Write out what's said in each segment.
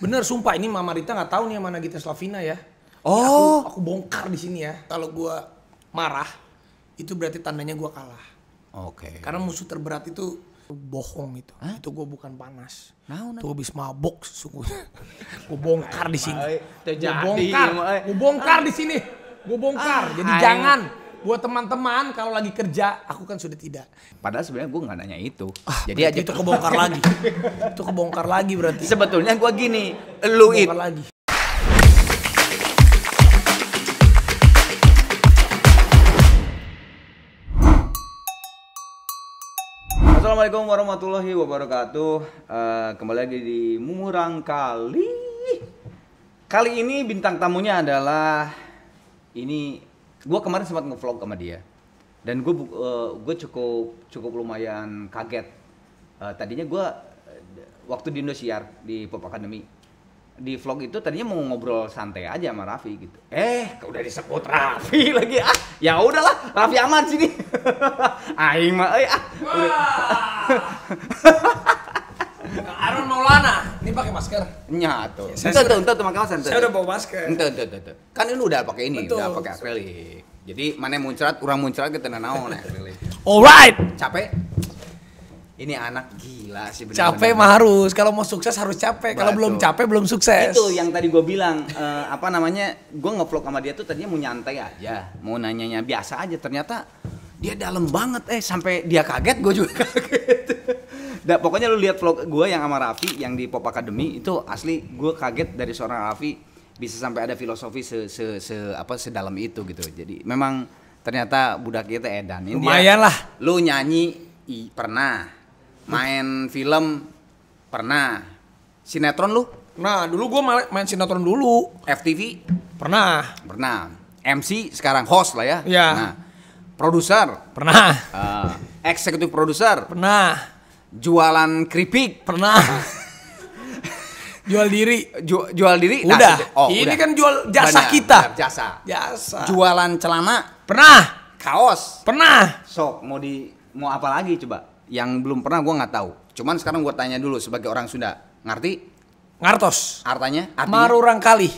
Bener, sumpah ini Mama Rita nggak tahu nih yang mana Gita Slavina ya. Oh. Aku bongkar di sini ya. Kalau gua marah, itu berarti tandanya gua kalah. Oke. Karena musuh terberat itu bohong itu. Hah? Itu gua bukan panas. Nah. Itu habis mabok sesungguhnya. Gua bongkar di sini. Terjadi. Gua bongkar di sini. Gua bongkar. Jadi jangan buat teman-teman kalau lagi kerja, aku kan sudah tidak. Padahal sebenarnya gue nggak nanya itu. Jadi Berarti aja itu kebongkar lagi. Itu kebongkar lagi berarti. sebetulnya gue gini, lu it. Kebongkar lagi. Assalamualaikum warahmatullahi wabarakatuh. Kembali lagi di Murang Kali. Kali ini bintang tamunya adalah gue kemarin sempat ngevlog sama dia dan gue cukup lumayan kaget. Tadinya gue waktu di Indosiar di Pop Academy di vlog itu tadinya mau ngobrol santai aja sama Raffi gitu. Udah disebut Raffi lagi ya udahlah Raffi aman sini. Aing mah Aaron Maulana, ini pakai masker. Nyatu. Saya Ente pakai masker. Saya udah bawa masker. Ente. Kan ini udah pakai ini, Betul. udah pakai akrilik. Jadi mana yang muncrat, orang muncrat kita naon akrilik. Alright. Capek? Ini anak gila sih bener-bener. Capek mah harus. Kalau mau sukses harus capek. Kalau Betul. belum capek belum sukses. Itu yang tadi gue bilang, gue ngevlog sama dia tuh tadinya mau nyantai aja, mau nanyanya biasa aja. Ternyata dia dalam banget, sampai dia kaget, gue juga kaget. Pokoknya lu lihat vlog gue yang sama Raffi, yang di Pop Academy itu asli gue kaget dari seorang Raffi bisa sampai ada filosofi sedalam itu gitu. Jadi memang ternyata budak kita edan. Ini Lumayan lah. Lu nyanyi pernah, main film pernah, sinetron lu? Nah, dulu gue main sinetron dulu. FTV? Pernah. MC sekarang host lah ya. Iya. Nah, produser? Pernah. Eksekutif produser? Pernah. Jualan keripik? Pernah. Jual diri. Jual diri? Udah. Ini Ini kan jual jasa kita. Jasa. Jualan celana? Pernah. Kaos? Pernah. Sok mau apa lagi coba? Yang belum pernah gue nggak tahu. Cuman sekarang gue tanya dulu sebagai orang Sunda, ngerti? Ngartos. Artinya? Marurang kali.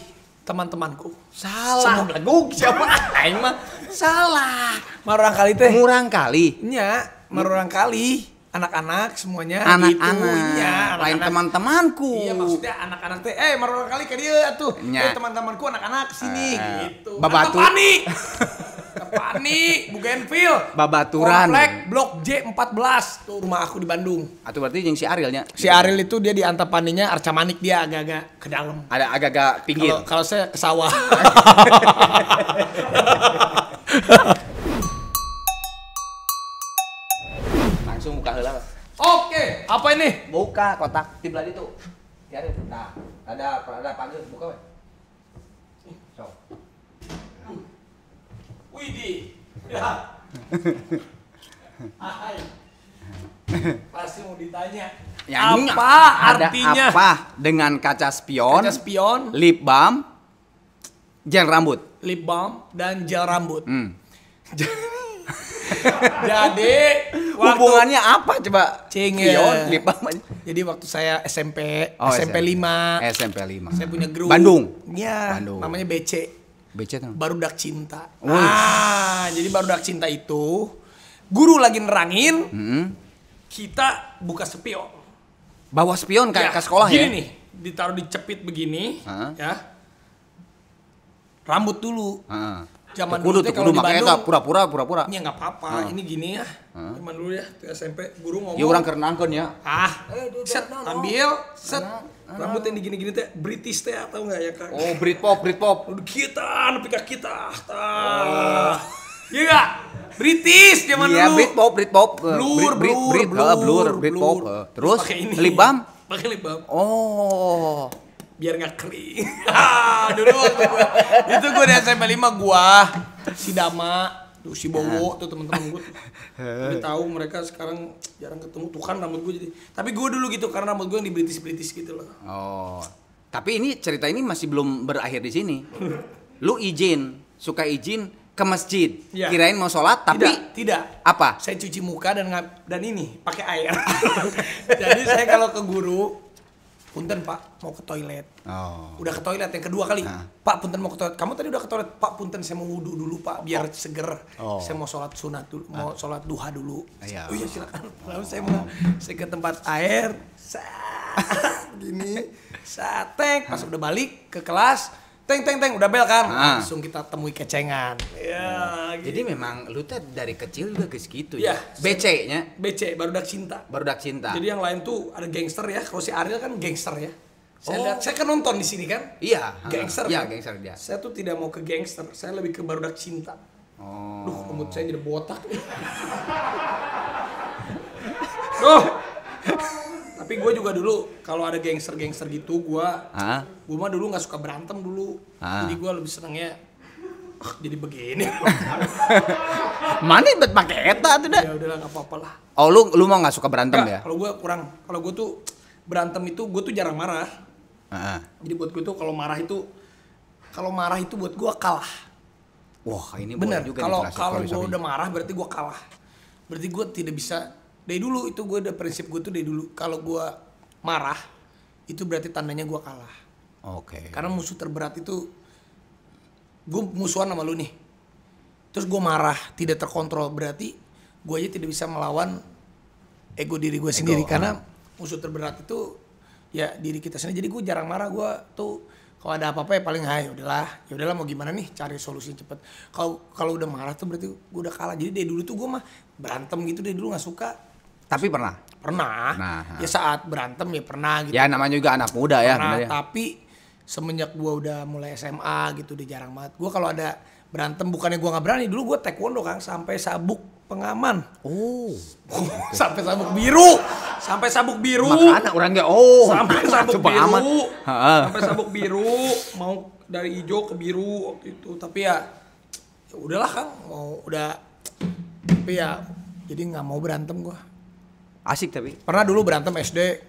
Teman-temanku. Salah. Lagu siapa? Aing mah salah. Marurang kali teh. Murang kali. Nya, marurang kali. Anak-anak semuanya Anak-anak. gitu. Iya, Lain teman-temanku. Iya, maksudnya anak-anak teh marurang kali ke dia tuh. Nya. Teman-temanku anak-anak sini gitu. Babatu. Tepani, Bougainville. Babaturan. Komplek Blok J14. Tuh rumah aku di Bandung. Atau berarti yang si Arielnya? Si Ariel itu dia di Antapaninya Arcamanik, dia agak-agak ke dalam. Ada agak-agak pinggir. Kalau saya ke sawah. Langsung buka heula. Oke, apa ini? Buka kotak di belah itu. Cari. Nah, ada panggil buka we. Sok. Widih. Ya. Hai. Pasti mau ditanya. Apa artinya? Apa dengan kaca spion? Kaca spion, Lip balm, gel rambut. lip balm, dan gel rambut. Jadi Hubungannya apa coba? Cing, Spion, ya. lip balm. Jadi waktu saya SMP, Oh, SMP 5, SMP 5. saya punya grup. Bandung. Iya, Bandung. namanya BC. BC tuh. Barudak Cinta. Wih. Jadi Barudak Cinta itu guru lagi nerangin, kita buka spion. Bawa spion kayak Ya, ke sekolah gini ya? nih, ditaruh dicepit begini, Hah? ya. Rambut dulu. Heeh. Zaman Kudu dulu teh tuh kalau kudu di makanya Bandung, pura-pura. ini nggak apa-apa, ini gini ya. Zaman dulu ya, tuh SMP guru ngomong. Ya orang kerenangkeun ya. Set, ambil, set. Rambut yang digini-gini teh British teh atau enggak ya, Kak? Oh, Britpop. Udah kita, nepi ka kita. Tah. Iya enggak? British zaman Iya, dulu. Britpop. Blur. Britpop. Terus Pakai ini. lip balm? Pakai lip balm. Oh. Biar nggak kering. Dulu waktu itu gue di SMP 5 gua, si Dama, tuh si Bowo, tuh teman-teman gue. Tapi tahu mereka sekarang jarang ketemu, tuh kan rambut gue jadi. Tapi gue dulu gitu karena rambut gue yang di British gitu loh. Oh. Tapi ini cerita ini masih belum berakhir di sini. Lu suka izin ke masjid. Iya. Kirain mau sholat tapi tidak. apa? Saya cuci muka dan ini pakai air. Jadi saya kalau ke guru punten Pak, mau ke toilet. Oh. Udah ke toilet yang kedua kali. Pak, punten mau ke toilet. Kamu tadi udah ke toilet. Pak, punten saya mau wudhu dulu Pak, biar seger. Saya mau sholat sunat dulu, mau sholat duha dulu. Iya. Oh iya silakan. Lalu saya ke tempat air, gini, pas udah balik ke kelas, teng udah bel kan, langsung kita temui kecengan. Ya, gitu. Jadi memang lu tuh dari kecil juga ke segitu ya. BC-nya? BC, barudak cinta. Barudak cinta. Jadi yang lain tuh ada gangster ya. Kalau si Ariel kan gangster ya. Saya kan nonton di sini kan. Iya. Gangster. Iya, kan? gangster dia. Saya tuh tidak mau ke gangster. Saya lebih ke barudak cinta. Oh. Duh, rambut saya jadi botak nih. Duh. Tapi gue juga dulu kalau ada gangster gitu gue mah dulu nggak suka berantem dulu. Jadi gue lebih senangnya jadi begini. Mana bet pakai eta tuh dah. Ya udahlah nggak apa-apa lah. Oh lu mau nggak suka berantem ya? Kalau gue kurang. Kalau gue tuh berantem itu gue tuh jarang marah. Jadi buat gue tuh kalau marah itu buat gue kalah. Wah ini bener. Juga kalau gue udah marah berarti gue kalah. Berarti gue tidak bisa. Dari dulu itu gue ada prinsip gue tuh dari dulu. Kalau gue marah itu berarti tandanya gue kalah. Oke. Karena musuh terberat itu gue musuhan sama lu nih. Terus gue marah tidak terkontrol berarti gue aja tidak bisa melawan ego diri gue sendiri. Karena musuh terberat itu ya diri kita sendiri. Jadi gue jarang marah. Gue tuh kalau ada apa-apa ya paling ya udahlah mau gimana nih cari solusi cepet. Kalau udah marah tuh berarti gue udah kalah. Jadi dari dulu tuh gue mah berantem gitu dari dulu nggak suka. Tapi pernah. Ya saat berantem ya pernah gitu. Ya namanya juga anak muda ya. Pernah, tapi semenjak gue udah mulai SMA gitu udah jarang banget. Gue kalau ada berantem bukannya gue nggak berani. Dulu gue taekwondo kan sampai sabuk pengaman. Sampai sabuk biru. Makanya orangnya sampai sabuk biru. Aman. Sampai sabuk biru. Mau dari hijau ke biru waktu itu. Tapi ya udahlah Kang. Tapi ya jadi nggak mau berantem gue. Asik tapi. Pernah dulu berantem SD,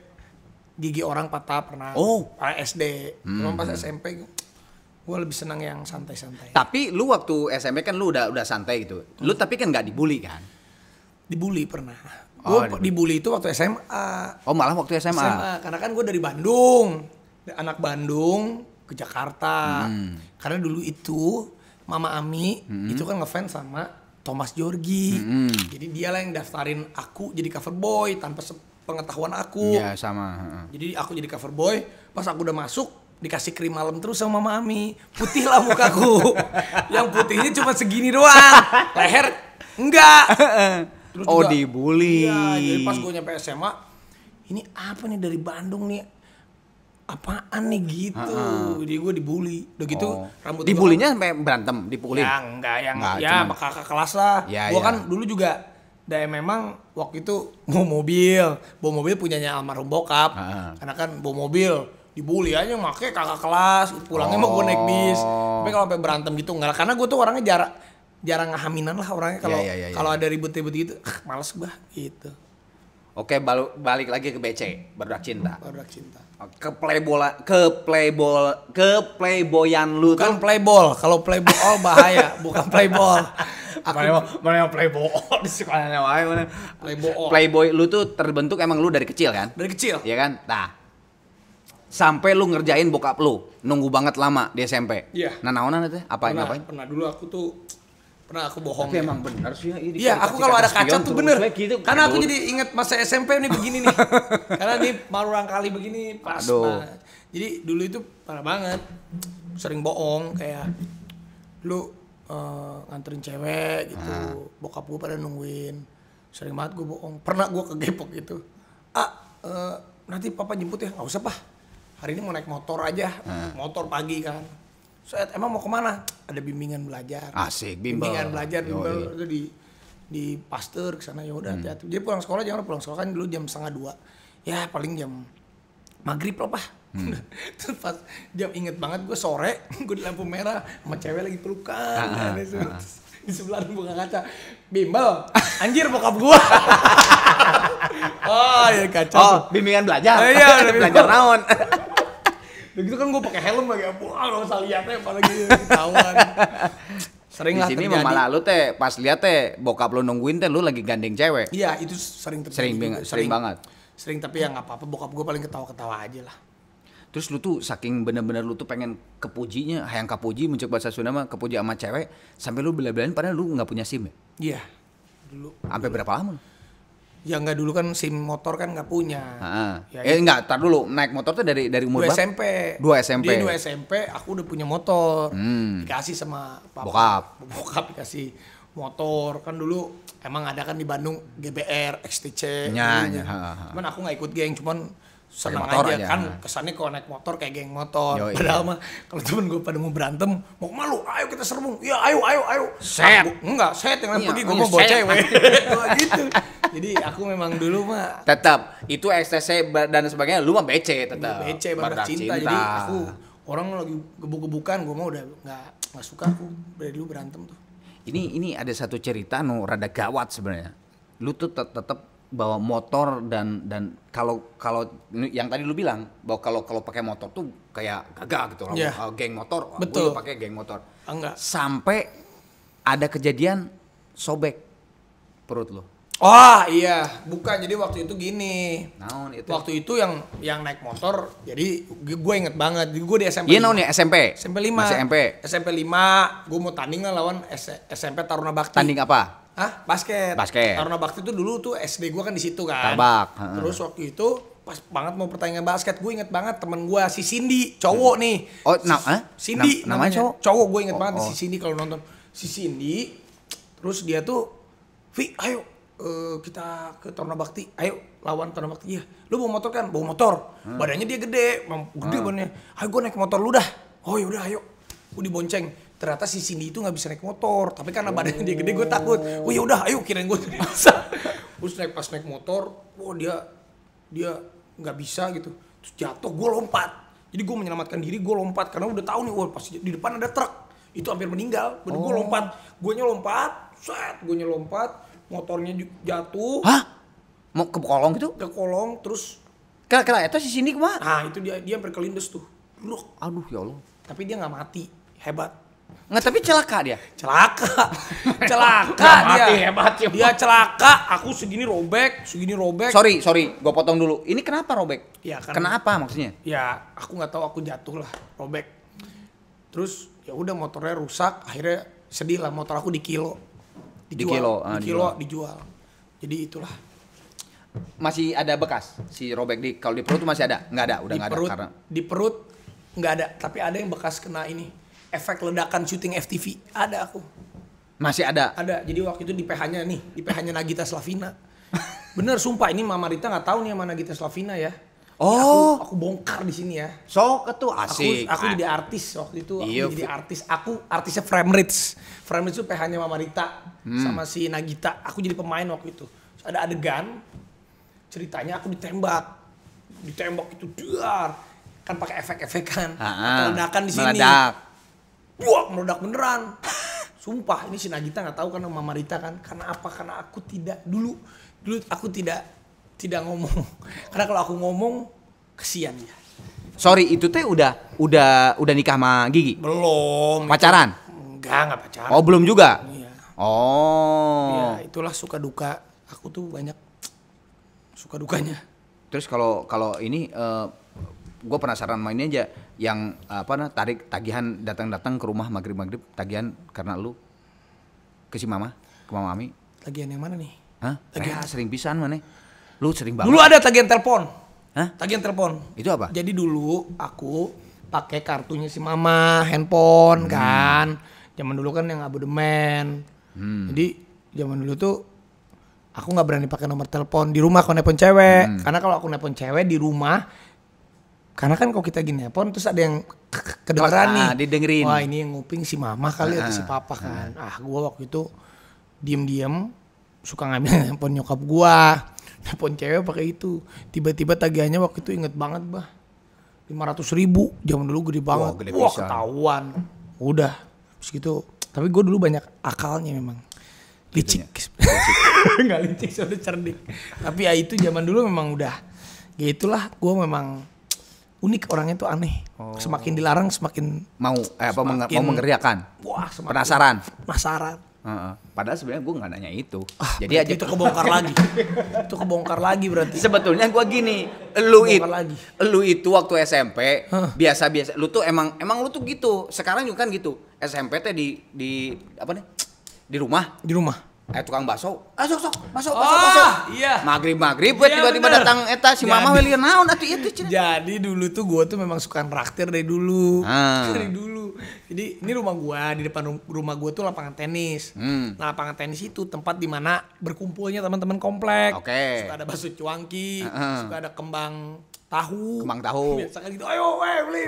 gigi orang patah pernah. SD. Cuma pas SMP gue lebih senang yang santai-santai. Tapi lu waktu SMP kan lu udah santai gitu. Lu tapi kan nggak dibully kan? Dibully pernah. Gue dibully itu waktu SMA. Oh malah waktu SMA. Karena kan gue dari Bandung, anak Bandung ke Jakarta. Karena dulu itu Mama Ami itu kan ngefans sama Thomas Djorghi. Jadi dia lah yang daftarin aku jadi cover boy tanpa pengetahuan aku. Iya sama. Jadi aku jadi cover boy. Pas aku udah masuk dikasih krim malam terus sama Mama Ami. Putih lah mukaku. Yang putihnya cuma segini doang. Leher enggak. Terus juga, dibully. Iya, jadi pas gue nyampe SMA, ini apa nih dari Bandung nih? Apaan nih gitu. Jadi gue dibully. Udah gitu rambut dibulinya sampai berantem, dipukulin? Ya enggak, ya kakak kelas lah. Gue kan dulu juga memang waktu itu bawa mobil punyanya almarhum bokap. Karena kan bawa mobil dibully aja make kakak kelas, pulangnya mau gue naik bis. Tapi kalau sampai berantem gitu enggak, karena gue tuh orangnya jarang ngahaminan lah orangnya. Kalau ada ribut-ribut gitu, males gue gitu. Oke, balik lagi ke BC, Barudak Cinta. Barudak Cinta. Ke playboyan lu bukan tuh. Playball, kalau playball bahaya, bukan playball. Mana playball di sekolahnya wae mana. Playboy lu tuh terbentuk emang lu dari kecil kan? Dari kecil. Iya kan? Nah. Sampai lu ngerjain bokap lu, nunggu banget lama di SMP. Iya. Nah, naonan itu? Ngapain? Pernah dulu aku bohong. Tapi emang benar sih ya. Iya, aku kalau ada kaca tuh bener. Gitu. Karena aku jadi inget masa SMP nih begini nih. Karena nih marurang kali begini pas. Jadi dulu itu parah banget. Sering bohong kayak dulu nganterin cewek gitu. Bokap gue pada nungguin. Sering banget gue bohong. Pernah gue kegepok gitu. Nanti papa jemput ya. Nggak usah Pak. Hari ini mau naik motor aja. Motor pagi kan. Emang mau kemana? Ada bimbingan belajar. Asik, bimbingan belajar itu di Pasteur kesana ya udah hati-hati. Jadi pulang sekolah kan dulu jam 1:30. Ya paling jam maghrib lah Pak. Terus pas jam inget banget gue sore gue di lampu merah sama cewek lagi pelukan. Di sebelah buka kaca. Bimbel, anjir bokap gue. Oh ya kacau. Bimbingan belajar. Iya, belajar naon. Begitu kan gue pakai helm lagi, wah gak usah liatnya apalagi ketahuan. Sering lah terjadi. Di sini malah lu teh pas lihat teh bokap lu nungguin teh lu lagi gandeng cewek. Iya itu sering terjadi. Sering banget. Sering tapi ya nggak apa-apa, bokap gue paling ketawa-ketawa aja lah. Terus lu tuh saking bener-bener lu tuh pengen kepujinya, hayang kapuji, muncul bahasa Sunda mah kepuji sama cewek, sampai lu bela-belain padahal lu nggak punya SIM ya? Iya. Dulu. Sampai berapa lama? Ya nggak, dulu kan SIM motor kan nggak punya. Ya, enggak, tar dulu. Naik motor tuh dari umur berapa? SMP. 2 SMP. Dia 2 SMP, aku udah punya motor. Dikasih sama Bokap. Bokap dikasih motor. Kan dulu emang ada kan di Bandung GBR, XTC. Ya. Cuman aku nggak ikut geng, cuman senang motor aja aja. kan, kesannya kalau naik motor kayak geng motor. Yoi. Padahal mah kalau temen gue pada mau berantem, mau malu, ayo kita serbung. Ya ayo. Set. Enggak, set yang Iya, pergi gue iya, mau bawa set. cewek. Gitu. Jadi aku memang dulu mah Tetap itu XTC dan sebagainya, lu mah BC tetap. BC badak cinta. Jadi aku orang lagi gebuk-gebukan, gue mah udah nggak suka, aku dari dulu berantem tuh. Ini ada satu cerita rada gawat sebenarnya. Lu tuh tetap bawa motor dan kalau yang tadi lu bilang bahwa kalau pakai motor tuh kayak gagah gitu loh. Yeah. Geng motor, Betul. gue pakai geng motor. Enggak. Sampai ada kejadian sobek perut lu. Oh iya, bukan. Jadi waktu itu gini. Naon itu? Waktu itu yang naik motor, jadi gue inget banget. Jadi gue di SMP. Iya naon ya, SMP. SMP 5. Masih SMP. SMP 5, gue mau tanding lah lawan SMP Taruna Bakti. Tanding apa? Hah? Basket. Basket. Taruna Bakti itu dulu tuh SD gue kan di situ kan. Tarbak. Terus waktu itu pas banget mau pertandingan basket, gue inget banget temen gue si Cindy, cowok nih. Oh, Cindy namanya cowok? Cowok, gue inget banget si Cindy kalau nonton. Si Cindy, terus dia tuh, Vi, ayo kita ke Taruna Bakti, ayo lawan Taruna Bakti. Iya, lu bawa motor kan? Bawa motor. Badannya dia gede badannya. Ayo gue naik motor lu dah. Oh yaudah ayo. Gue dibonceng. Ternyata si Cindy itu nggak bisa naik motor, tapi karena badannya dia gede gue takut. Oh ya udah, ayo kirain gue bisa. Terus pas naik motor, dia nggak bisa gitu. Terus jatuh, gue lompat. Jadi gue menyelamatkan diri, gue lompat karena udah tahu nih, wah pas di depan ada truk. Itu hampir meninggal. Baru gue lompat, gue lompat, motornya jatuh. Hah? Mau ke kolong gitu? Ke kolong, terus. Kira-kira itu si Cindy kemana? Nah itu dia hampir kelindes tuh. Loh. Aduh ya Allah. Tapi dia nggak mati, hebat. Nggak, tapi celaka dia. Celaka dia. Hebat. Dia celaka, aku segini robek. Sorry, gue potong dulu. Ini kenapa robek? Ya, kan, kenapa maksudnya? Ya, aku nggak tahu, aku jatuh lah, robek. Terus ya udah motornya rusak, akhirnya sedih lah, motor aku dijual. Jadi itulah. Masih ada bekas si robek kalau di perut tuh masih ada? Nggak ada, udah nggak ada karena di perut nggak ada, tapi ada yang bekas kena ini. Efek ledakan syuting FTV ada aku. Masih ada. Ada. Jadi waktu itu di PH-nya Nagita Slavina. Bener, sumpah, ini Mama Rita nggak tahu nih sama Nagita Slavina ya. Oh, aku bongkar di sini ya. Sok itu asik. Aku jadi artis waktu itu. Iya, jadi artis. Aku artisnya Framerits. Framerits itu PH-nya Mama Rita sama si Nagita. Aku jadi pemain waktu itu. Terus ada adegan ceritanya aku ditembak itu dar. Kan pakai efek-efek kan. Ledakan di sini. Wah, meledak beneran. Sumpah, ini si Nagita nggak tahu kan sama Mama Rita kan. Karena apa? Karena aku tidak dulu aku tidak ngomong. Karena kalau aku ngomong kesian dia. Sorry, itu teh udah nikah sama Gigi? Belum. Pacaran? Enggak pacaran. Oh, belum juga? Iya. Oh. Ya, itulah suka duka. Aku tuh banyak suka dukanya. Terus kalau ini gue penasaran sama ini aja, yang tarik tagihan datang ke rumah maghrib tagihan karena lu ke si mama, ke mama Ami. Tagihan yang mana nih? Hah? Tagihan sering pisan mana? Lu sering banget. Dulu ada tagihan telepon. Hah? Tagihan telepon. Itu apa? Jadi dulu aku pakai kartunya si mama, handphone kan. Zaman dulu kan yang abodemen. Jadi zaman dulu tuh aku nggak berani pakai nomor telepon di rumah kalau nelpon cewek. Karena kalau aku nelpon cewek di rumah, karena kan kalau kita gini nelpon terus ada yang kedengeran nih. Didengerin. Wah, ini yang nguping si mama kali atau si papa kan. Gua waktu itu diem suka ngambil handphone nyokap gua. Nelpon cewek pakai itu. Tiba-tiba tagihannya waktu itu inget banget, 500.000. Zaman dulu gede banget. Wah, ketahuan. Udah segitu. Tapi gue dulu banyak akalnya memang. Licik. Enggak licik, sudah cerdik. Tapi ya itu zaman dulu memang udah. Ya itulah, gue memang unik, orangnya tuh aneh. Semakin dilarang semakin mau mengerjakan. Wah, penasaran. Padahal sebenarnya gue nggak nanya itu. Jadi aja itu kebongkar lagi. Itu kebongkar lagi berarti. Sebetulnya gue gini, lu itu waktu SMP biasa-biasa. Lu tuh emang lu tuh gitu. Sekarang juga kan gitu. SMP teh di apa nih? Di rumah. Tukang bakso, sok masuk. Iya. Maghrib we tiba-tiba datang eta si mama we lieur naon atuh ieu teh. Jadi dulu tuh gue tuh memang suka nraktir dari dulu. Dari dulu. Jadi ini rumah gue, di depan rumah gue tuh lapangan tenis. Nah, lapangan tenis itu tempat di mana berkumpulnya teman-teman komplek. Suka ada bakso cuangki, suka ada kembang tahu. Biasa kan gitu, ayo beli.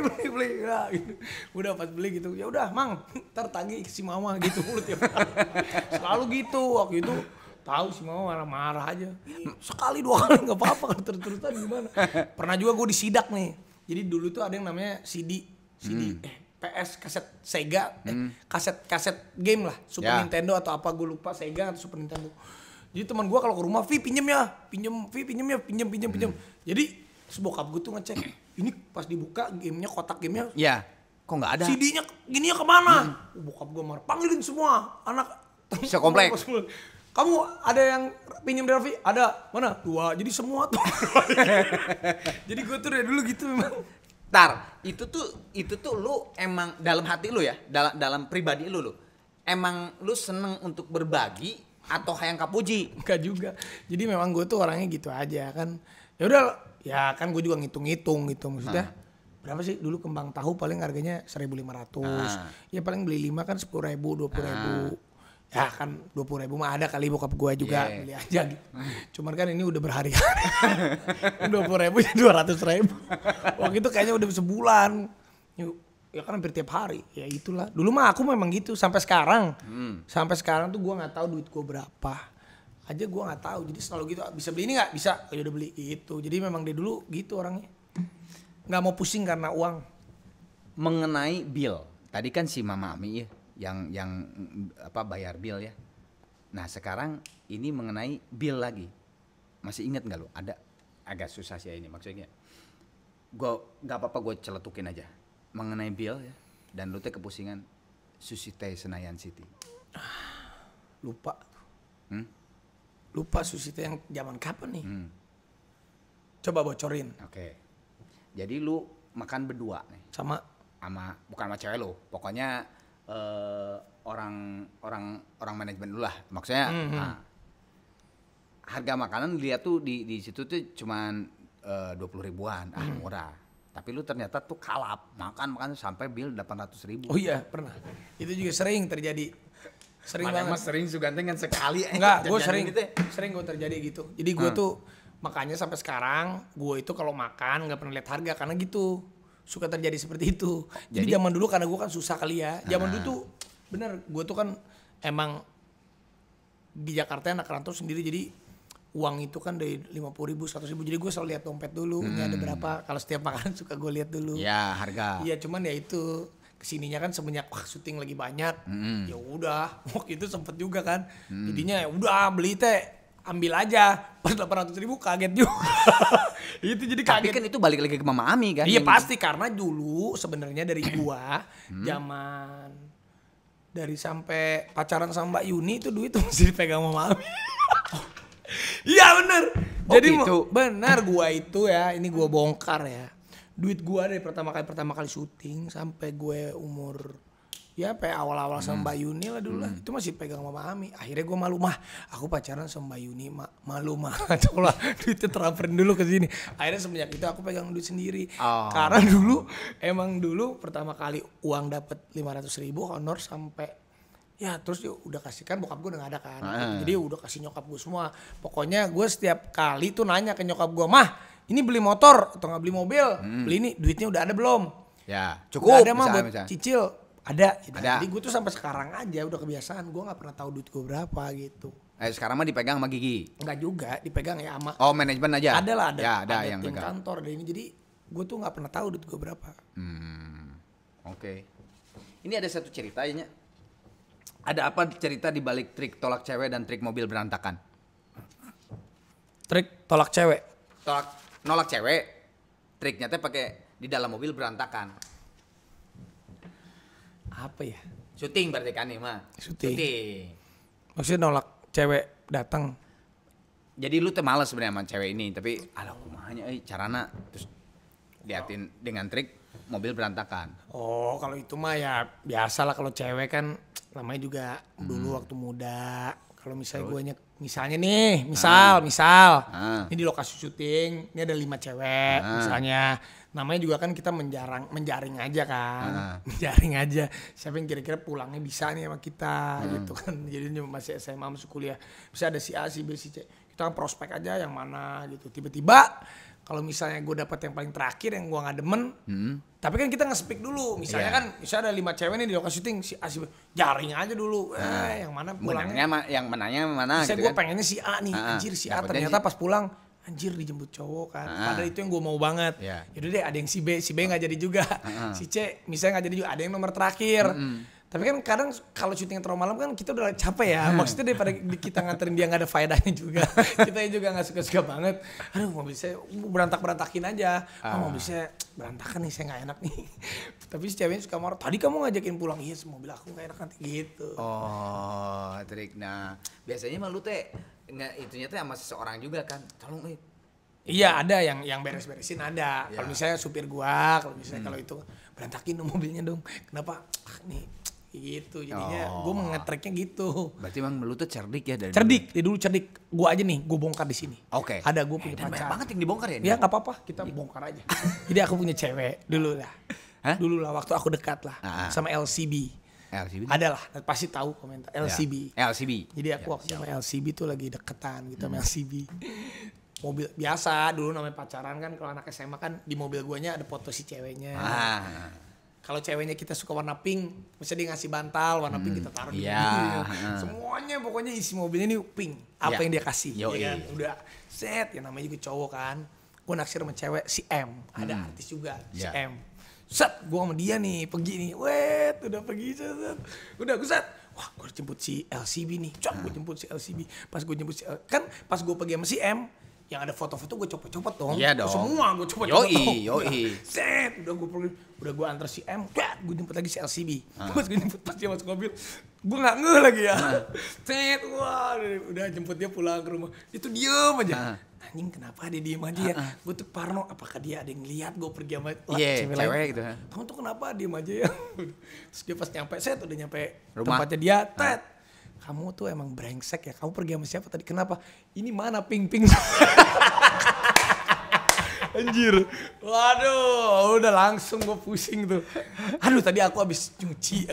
Nah, gitu. Udah pas beli gitu, ya udah mang, ntar tagih si mama gitu mulut ya. Selalu gitu waktu itu. Tahu si mama marah-marah aja. Sekali 2 kali nggak apa-apa kan terus-terusan gimana. Pernah juga gue disidak nih. Jadi dulu tuh ada yang namanya CD PS kaset Sega, kaset game lah, Super Nintendo atau apa gue lupa, Sega atau Super Nintendo. Jadi teman gue kalau ke rumah, pinjem ya. Jadi sebokap gue tuh ngecek, ini pas dibuka gamenya, kotak gamenya, ya kok nggak ada, CD-nya gininya kemana? Bokap gue marah, panggilin semua anak sekomplek. Kamu ada yang pinjem dari Raffi? Ada, mana? 2, jadi semua tuh. Jadi gue tuh dari dulu gitu memang. Itu tuh lu emang dalam hati lu ya, dalam pribadi lu emang lu seneng untuk berbagi atau hayang kapuji? Enggak juga. Jadi memang gue tuh orangnya gitu aja kan. Ya udah, ya kan gue juga ngitung-ngitung gitu maksudnya. Berapa sih dulu kembang tahu paling harganya 1.500. Ya paling beli 5 kan 10.000, 20.000. Ya kan 20.000 mah ada kali bokap gue juga beli aja gitu. Cuman kan ini udah berhari-hari. 20.000 ya 200.000. Waktu itu kayaknya udah sebulan. Ya kan hampir tiap hari. Ya itulah. Dulu mah aku memang gitu sampai sekarang. Sampai sekarang tuh gue nggak tahu duit gue berapa. Aja gue nggak tahu. Jadi selalu gitu. Bisa beli ini nggak? Bisa. Ya udah beli gitu. Jadi memang dari dulu gitu orangnya. Nggak mau pusing karena uang. Mengenai bill. Tadi kan si Mama Ami ya. Yang apa bayar bill ya. Nah sekarang ini mengenai bill lagi. Masih ingat nggak lo? Ada agak susah sih ini maksudnya. Gue nggak apa-apa gue celetukin aja. Mengenai bill ya. Dan lu teh kepusingan Sushi Teh Senayan City. Lupa. Lupa Sushi Teh yang zaman kapan nih? Coba bocorin. Oke. Jadi lu makan berdua nih. Sama bukan sama cewek lu. Pokoknya orang manajemen dulu lah maksudnya. Harga makanan lihat tuh di situ tuh cuman 20.000-an murah, tapi lu ternyata tuh kalap makan sampai bill 800.000. Oh iya pernah, itu juga sering terjadi, banget. Mas sering Suganteng kan sekali. Enggak, gue sering gue terjadi gitu. Jadi gue tuh makanya sampai sekarang gue itu kalau makan nggak pernah lihat harga karena gitu. Suka terjadi seperti itu. Jadi zaman dulu karena gue kan susah kali ya. Zaman dulu tuh bener, gue tuh kan emang di Jakarta anak rantau sendiri, jadi uang itu kan dari 50.000, 100.000. Jadi gue selalu lihat dompet dulu, ini ada berapa. Kalau setiap makan suka gue lihat dulu. Ya harga. Iya cuman ya itu kesininya kan semenjak syuting lagi banyak. Ya udah, waktu itu sempet juga kan. Jadinya ya udah beli teh. Ambil aja, pas 800.000 kaget juga. Itu jadi kaget. Tapi kan itu balik lagi ke Mama Ami kan? Iya pasti gitu. Karena dulu sebenarnya dari gua zaman dari sampai pacaran sama Mbak Yuni itu duit tuh masih dipegang Mama Ami. Iya bener. Jadi gitu. Benar gua itu ya, ini gua bongkar ya. Duit gua dari pertama kali syuting sampai gue umur ya sampai awal-awal sama Mbak Yuni lah dulu lah. Itu masih pegang Mama Ami. Akhirnya gue malu, mah aku pacaran sama Mbak Yuni, malu mah. Coba duitnya transferin dulu ke sini. Akhirnya semenjak itu aku pegang duit sendiri. Karena dulu pertama kali uang dapat 500.000 honor sampai ya terus udah kasih kan, bokap gue udah gak ada kan. Jadi udah kasih nyokap gue semua. Pokoknya gue setiap kali tuh nanya ke nyokap gue, mah ini beli motor atau gak beli mobil, beli ini duitnya udah ada belum? Ya cukup. Udah ada mah buat cicil. Ada. Jadi gue tuh sampai sekarang aja udah kebiasaan, gue nggak pernah tahu duit gue berapa gitu. Sekarang mah dipegang sama Gigi? Enggak juga, dipegang ya sama. Oh manajemen aja? Ada lah, ada yang tim pegang. Kantor ada ini, jadi gue tuh nggak pernah tahu duit gue berapa. Oke. Ini ada satu ceritanya. Ada apa cerita di balik trik tolak cewek dan trik mobil berantakan? Trik tolak cewek? Nolak cewek, triknya teh pakai di dalam mobil berantakan. Apa ya? Syuting berarti kan nih mah. Syuting. Maksudnya nolak cewek datang. Jadi lu tuh males sebenarnya sama cewek ini, tapi alah kumahanya carana terus liatin dengan trik mobil berantakan. Oh, kalau itu mah ya biasa lah kalau cewek kan namanya juga dulu waktu muda. Kalau misalnya misalnya nih, misal ini di lokasi syuting, ini ada 5 cewek misalnya. Namanya juga kan kita menjaring aja kan. Menjaring aja. Siapa yang kira-kira pulangnya bisa nih sama kita gitu kan. Jadi masih SMA masuk kuliah. Bisa ada si A, si B, si C. Kita kan prospek aja yang mana gitu. Tiba-tiba kalau misalnya gue dapet yang paling terakhir yang gue gak demen, tapi kan kita nge-speak dulu. Misalnya kan, misalnya ada 5 cewek nih di lokasi syuting, si A, si B, jaring aja dulu. Yang mana pulangnya. Yang menanya mana misalnya gitu gue kan. pengennya si A nih, anjir si A ternyata pas pulang, anjir dijemput cowok kan. Padahal itu yang gue mau banget. Yaudah deh ada yang si B gak jadi juga. Si C misalnya gak jadi juga, ada yang nomor terakhir. Tapi kan kadang kalau syuting terlalu malam kan kita udah capek ya. Maksudnya daripada kita nganterin dia gak ada faedahnya juga. Kita juga gak suka-suka banget. Aduh mobil saya berantakin aja. Mobil saya berantakan nih, saya gak enak nih. Tapi si ceweknya suka marah. Tadi kamu ngajakin pulang. Iya mobil aku gak enak nanti gitu. Oh trik. Nah biasanya mah lu teh itunya teh sama seseorang juga kan. Tolong Iya ada yang beres-beresin ada. Kalau misalnya supir gua, kalau misalnya kalau itu berantakin dong mobilnya dong. Kenapa? Nih gitu jadinya gue nge-tracknya gitu. Berarti emang lu tuh cerdik ya dari dulu cerdik. Gue aja nih gue bongkar di sini. Oke. Ada gue punya pacar. Banyak banget yang dibongkar ya. Ya nggak apa-apa kita bongkar aja. Jadi aku punya cewek dulu lah. Dulu lah waktu aku dekat lah sama LCB. Ada lah pasti tahu komentar LCB. LCB. Jadi aku waktu sama LCB tuh lagi deketan gitu sama LCB. Mobil biasa dulu namanya pacaran kan, kalau anak SMA kan di mobil guanya ada foto si ceweknya. Kalau ceweknya kita suka warna pink, misalnya dia ngasih bantal warna pink kita taruh di mobil. Semuanya pokoknya isi mobilnya ini pink. Apa yang dia kasih, ya kan? Udah set, ya namanya juga cowok kan. Gue naksir sama cewek si M, ada artis juga si M. Set, gue sama dia nih pergi nih, udah pergi set. Udah gue set, wah gue jemput si LCB nih, gue jemput si LCB. Pas gue jemput si kan pas gue pergi sama si M, yang ada foto-foto gue copot-copot dong. Iya dong. Semua gue copot-copot dong. Yoi. Set, udah gue antar si M, gue jemput lagi si LCB. Pas gue jemput pas dia masuk mobil, gue nggak ngeh lagi ya. Set, wah, udah jemput dia pulang ke rumah. Itu diem aja. Anjing kenapa dia diem aja ya? Gue tuh parno, apakah dia ada yang lihat gue pergi sama cewek gitu. Kamu tuh kenapa diem aja ya? Terus dia pas nyampe, set udah nyampe tempatnya dia, tet. Kamu tuh emang brengsek ya, kamu pergi sama siapa tadi? Kenapa? Ini mana ping-ping? Anjir. Waduh, udah langsung gue pusing tuh. Aduh tadi aku habis nyuci.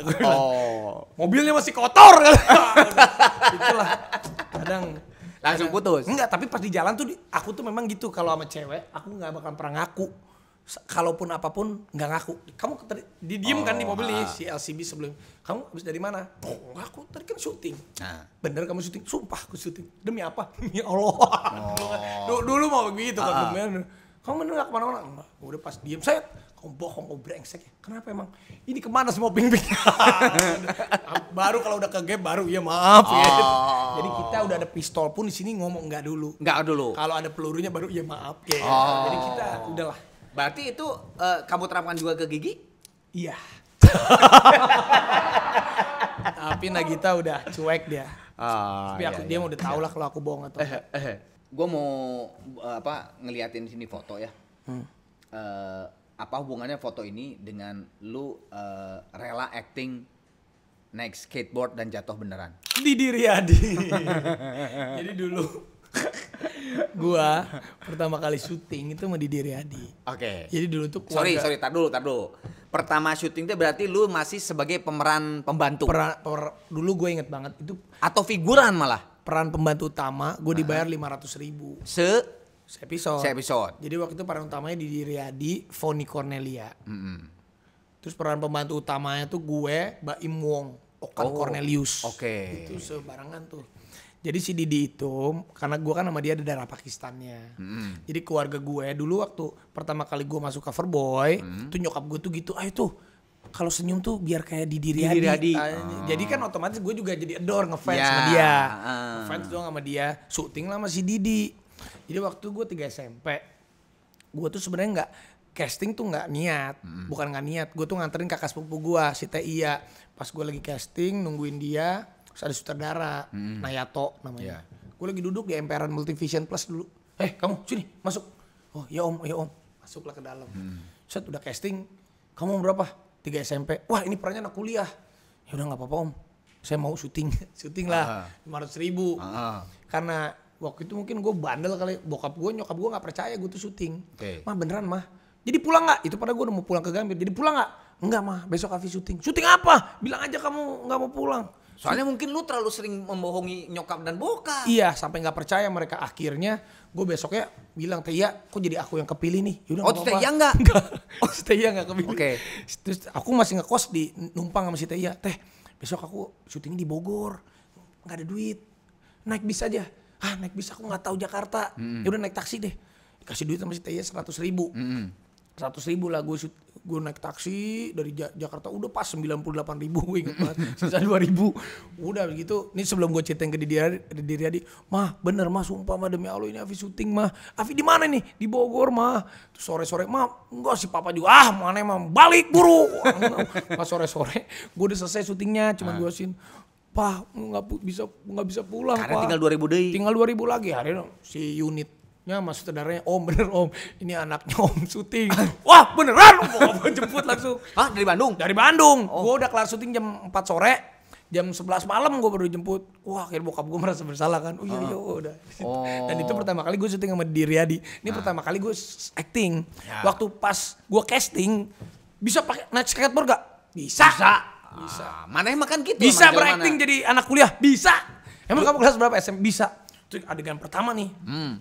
Mobilnya masih kotor. Itulah. Kadang langsung putus. Enggak, tapi pas di jalan tuh aku tuh memang gitu. Kalau sama cewek, aku gak bakal pernah ngaku. Kalaupun apapun nggak ngaku. Kamu diem kan di mobil nih si LCB sebelum. Kamu habis dari mana? Oh ngaku tadi kan syuting. Bener kamu syuting? Sumpah aku syuting. Demi apa? Demi Allah. Dulu mau begitu kan. Kamu bener nggak kemana-mana? Enggak. Udah pas diem saya. Kamu bohong, kamu brengsek ya. Kenapa emang? Ini kemana semua ping-ping? Baru kalau udah ke gap baru ya maaf ya. Jadi kita udah ada pistol pun di sini ngomong nggak dulu. Kalau ada pelurunya baru ya maaf ya. Jadi kita udahlah. Berarti itu kamu terapkan juga ke Gigi? Iya. Tapi Nagita udah cuek dia. Tapi dia udah tahu lah kalau aku bohong atau Gue mau ngeliatin sini foto ya. Apa hubungannya foto ini dengan lu rela acting naik skateboard dan jatuh beneran? Didi Riyadi. Jadi dulu gua pertama kali syuting itu sama Didi Riyadi. Oke. Jadi dulu tuh keluarga... Sorry, tar dulu. Pertama syuting itu berarti lu masih sebagai pemeran pembantu? Dulu gue inget banget itu. Atau figuran malah? Peran pembantu utama gue dibayar 500.000. Se-episode. Jadi waktu itu peran utamanya Didi Riyadi, Foni Cornelia. Terus peran pembantu utamanya tuh gue, Baim Wong, Okan Cornelius. Oke. Itu sebarengan tuh. Jadi si Didi itu, karena gue kan sama dia ada darah Pakistannya. Jadi keluarga gue dulu waktu pertama kali gue masuk Coverboy, tuh nyokap gue tuh gitu, ayo tuh kalau senyum tuh biar kayak Didi Riyadi. Jadi kan otomatis gue juga jadi adore, ngefans sama dia. Ngefans dong sama dia, syuting lah sama si Didi. Jadi waktu gue 3 SMP, gue tuh sebenarnya nggak casting tuh nggak niat, bukan nggak niat. Gue tuh nganterin kakak sepupu gue, si Teh Iya. Pas gue lagi casting, nungguin dia, Terus ada sutradara, Nayato namanya. Iya. Gue lagi duduk di emperan Multivision Plus dulu. Kamu sini masuk. Oh ya om. Masuklah ke dalam. Set udah casting. Kamu berapa? 3 SMP. Wah ini perannya anak kuliah. Ya udah nggak apa-apa om. Saya mau syuting lah 500.000. Karena waktu itu mungkin gue bandel kali. Nyokap gue nggak percaya gue tuh syuting. Mah beneran mah. Jadi pulang nggak? Itu pada gue udah mau pulang ke Gambir. Jadi pulang nggak? Enggak mah. Besok Afi syuting. Syuting apa? Bilang aja kamu nggak mau pulang. Soalnya mungkin lu terlalu sering membohongi nyokap dan bokap. Iya, sampai nggak percaya mereka. Akhirnya gue besoknya bilang, Teh Iya, kok jadi aku yang kepilih nih? Yaudah, Teh Iya enggak? Oh, Teh Iya nggak kepilih. Oke. Terus aku masih ngekos di numpang sama si Teh Iya. Teh, besok aku syutingnya di Bogor, nggak ada duit, naik bis aja. Naik bis aku nggak tahu Jakarta. Yaudah naik taksi deh. Dikasih duit sama si Teh Iya 100.000. 100.000 lah gue naik taksi dari Jakarta udah pas 98.000 gue inget banget. Sisa 2.000 udah begitu. Ini sebelum gue ceritain ke Didi Riyadi, mah bener mah sumpah mah demi Allah ini Afi syuting mah. Afi di mana nih? Di Bogor mah. Terus sore-sore mah enggak si papa juga mana mah balik buru. Pas sore-sore gue udah selesai syutingnya cuma gue sin. Pak nggak bisa pulang. Karena Pak. tinggal 2.000 deh. Tinggal 2.000 lagi hari si unitnya mas saudaranya bener om ini anaknya om syuting. Wah beneran om gue jemput langsung. Hah dari Bandung? Dari Bandung. Gue udah kelar syuting jam 4 sore. Jam 11 malam gue baru jemput. Wah akhirnya bokap gue merasa bersalah kan. Oh iya udah. Dan itu pertama kali gue syuting sama Didi Riyadi. Ini pertama kali gue acting. Waktu pas gue casting bisa pakai naik skateboard gak? Bisa. Mana emang kan gitu. Bisa berakting jadi anak kuliah? Bisa. Emang kamu kelas berapa SMP? Bisa. Itu adegan pertama nih.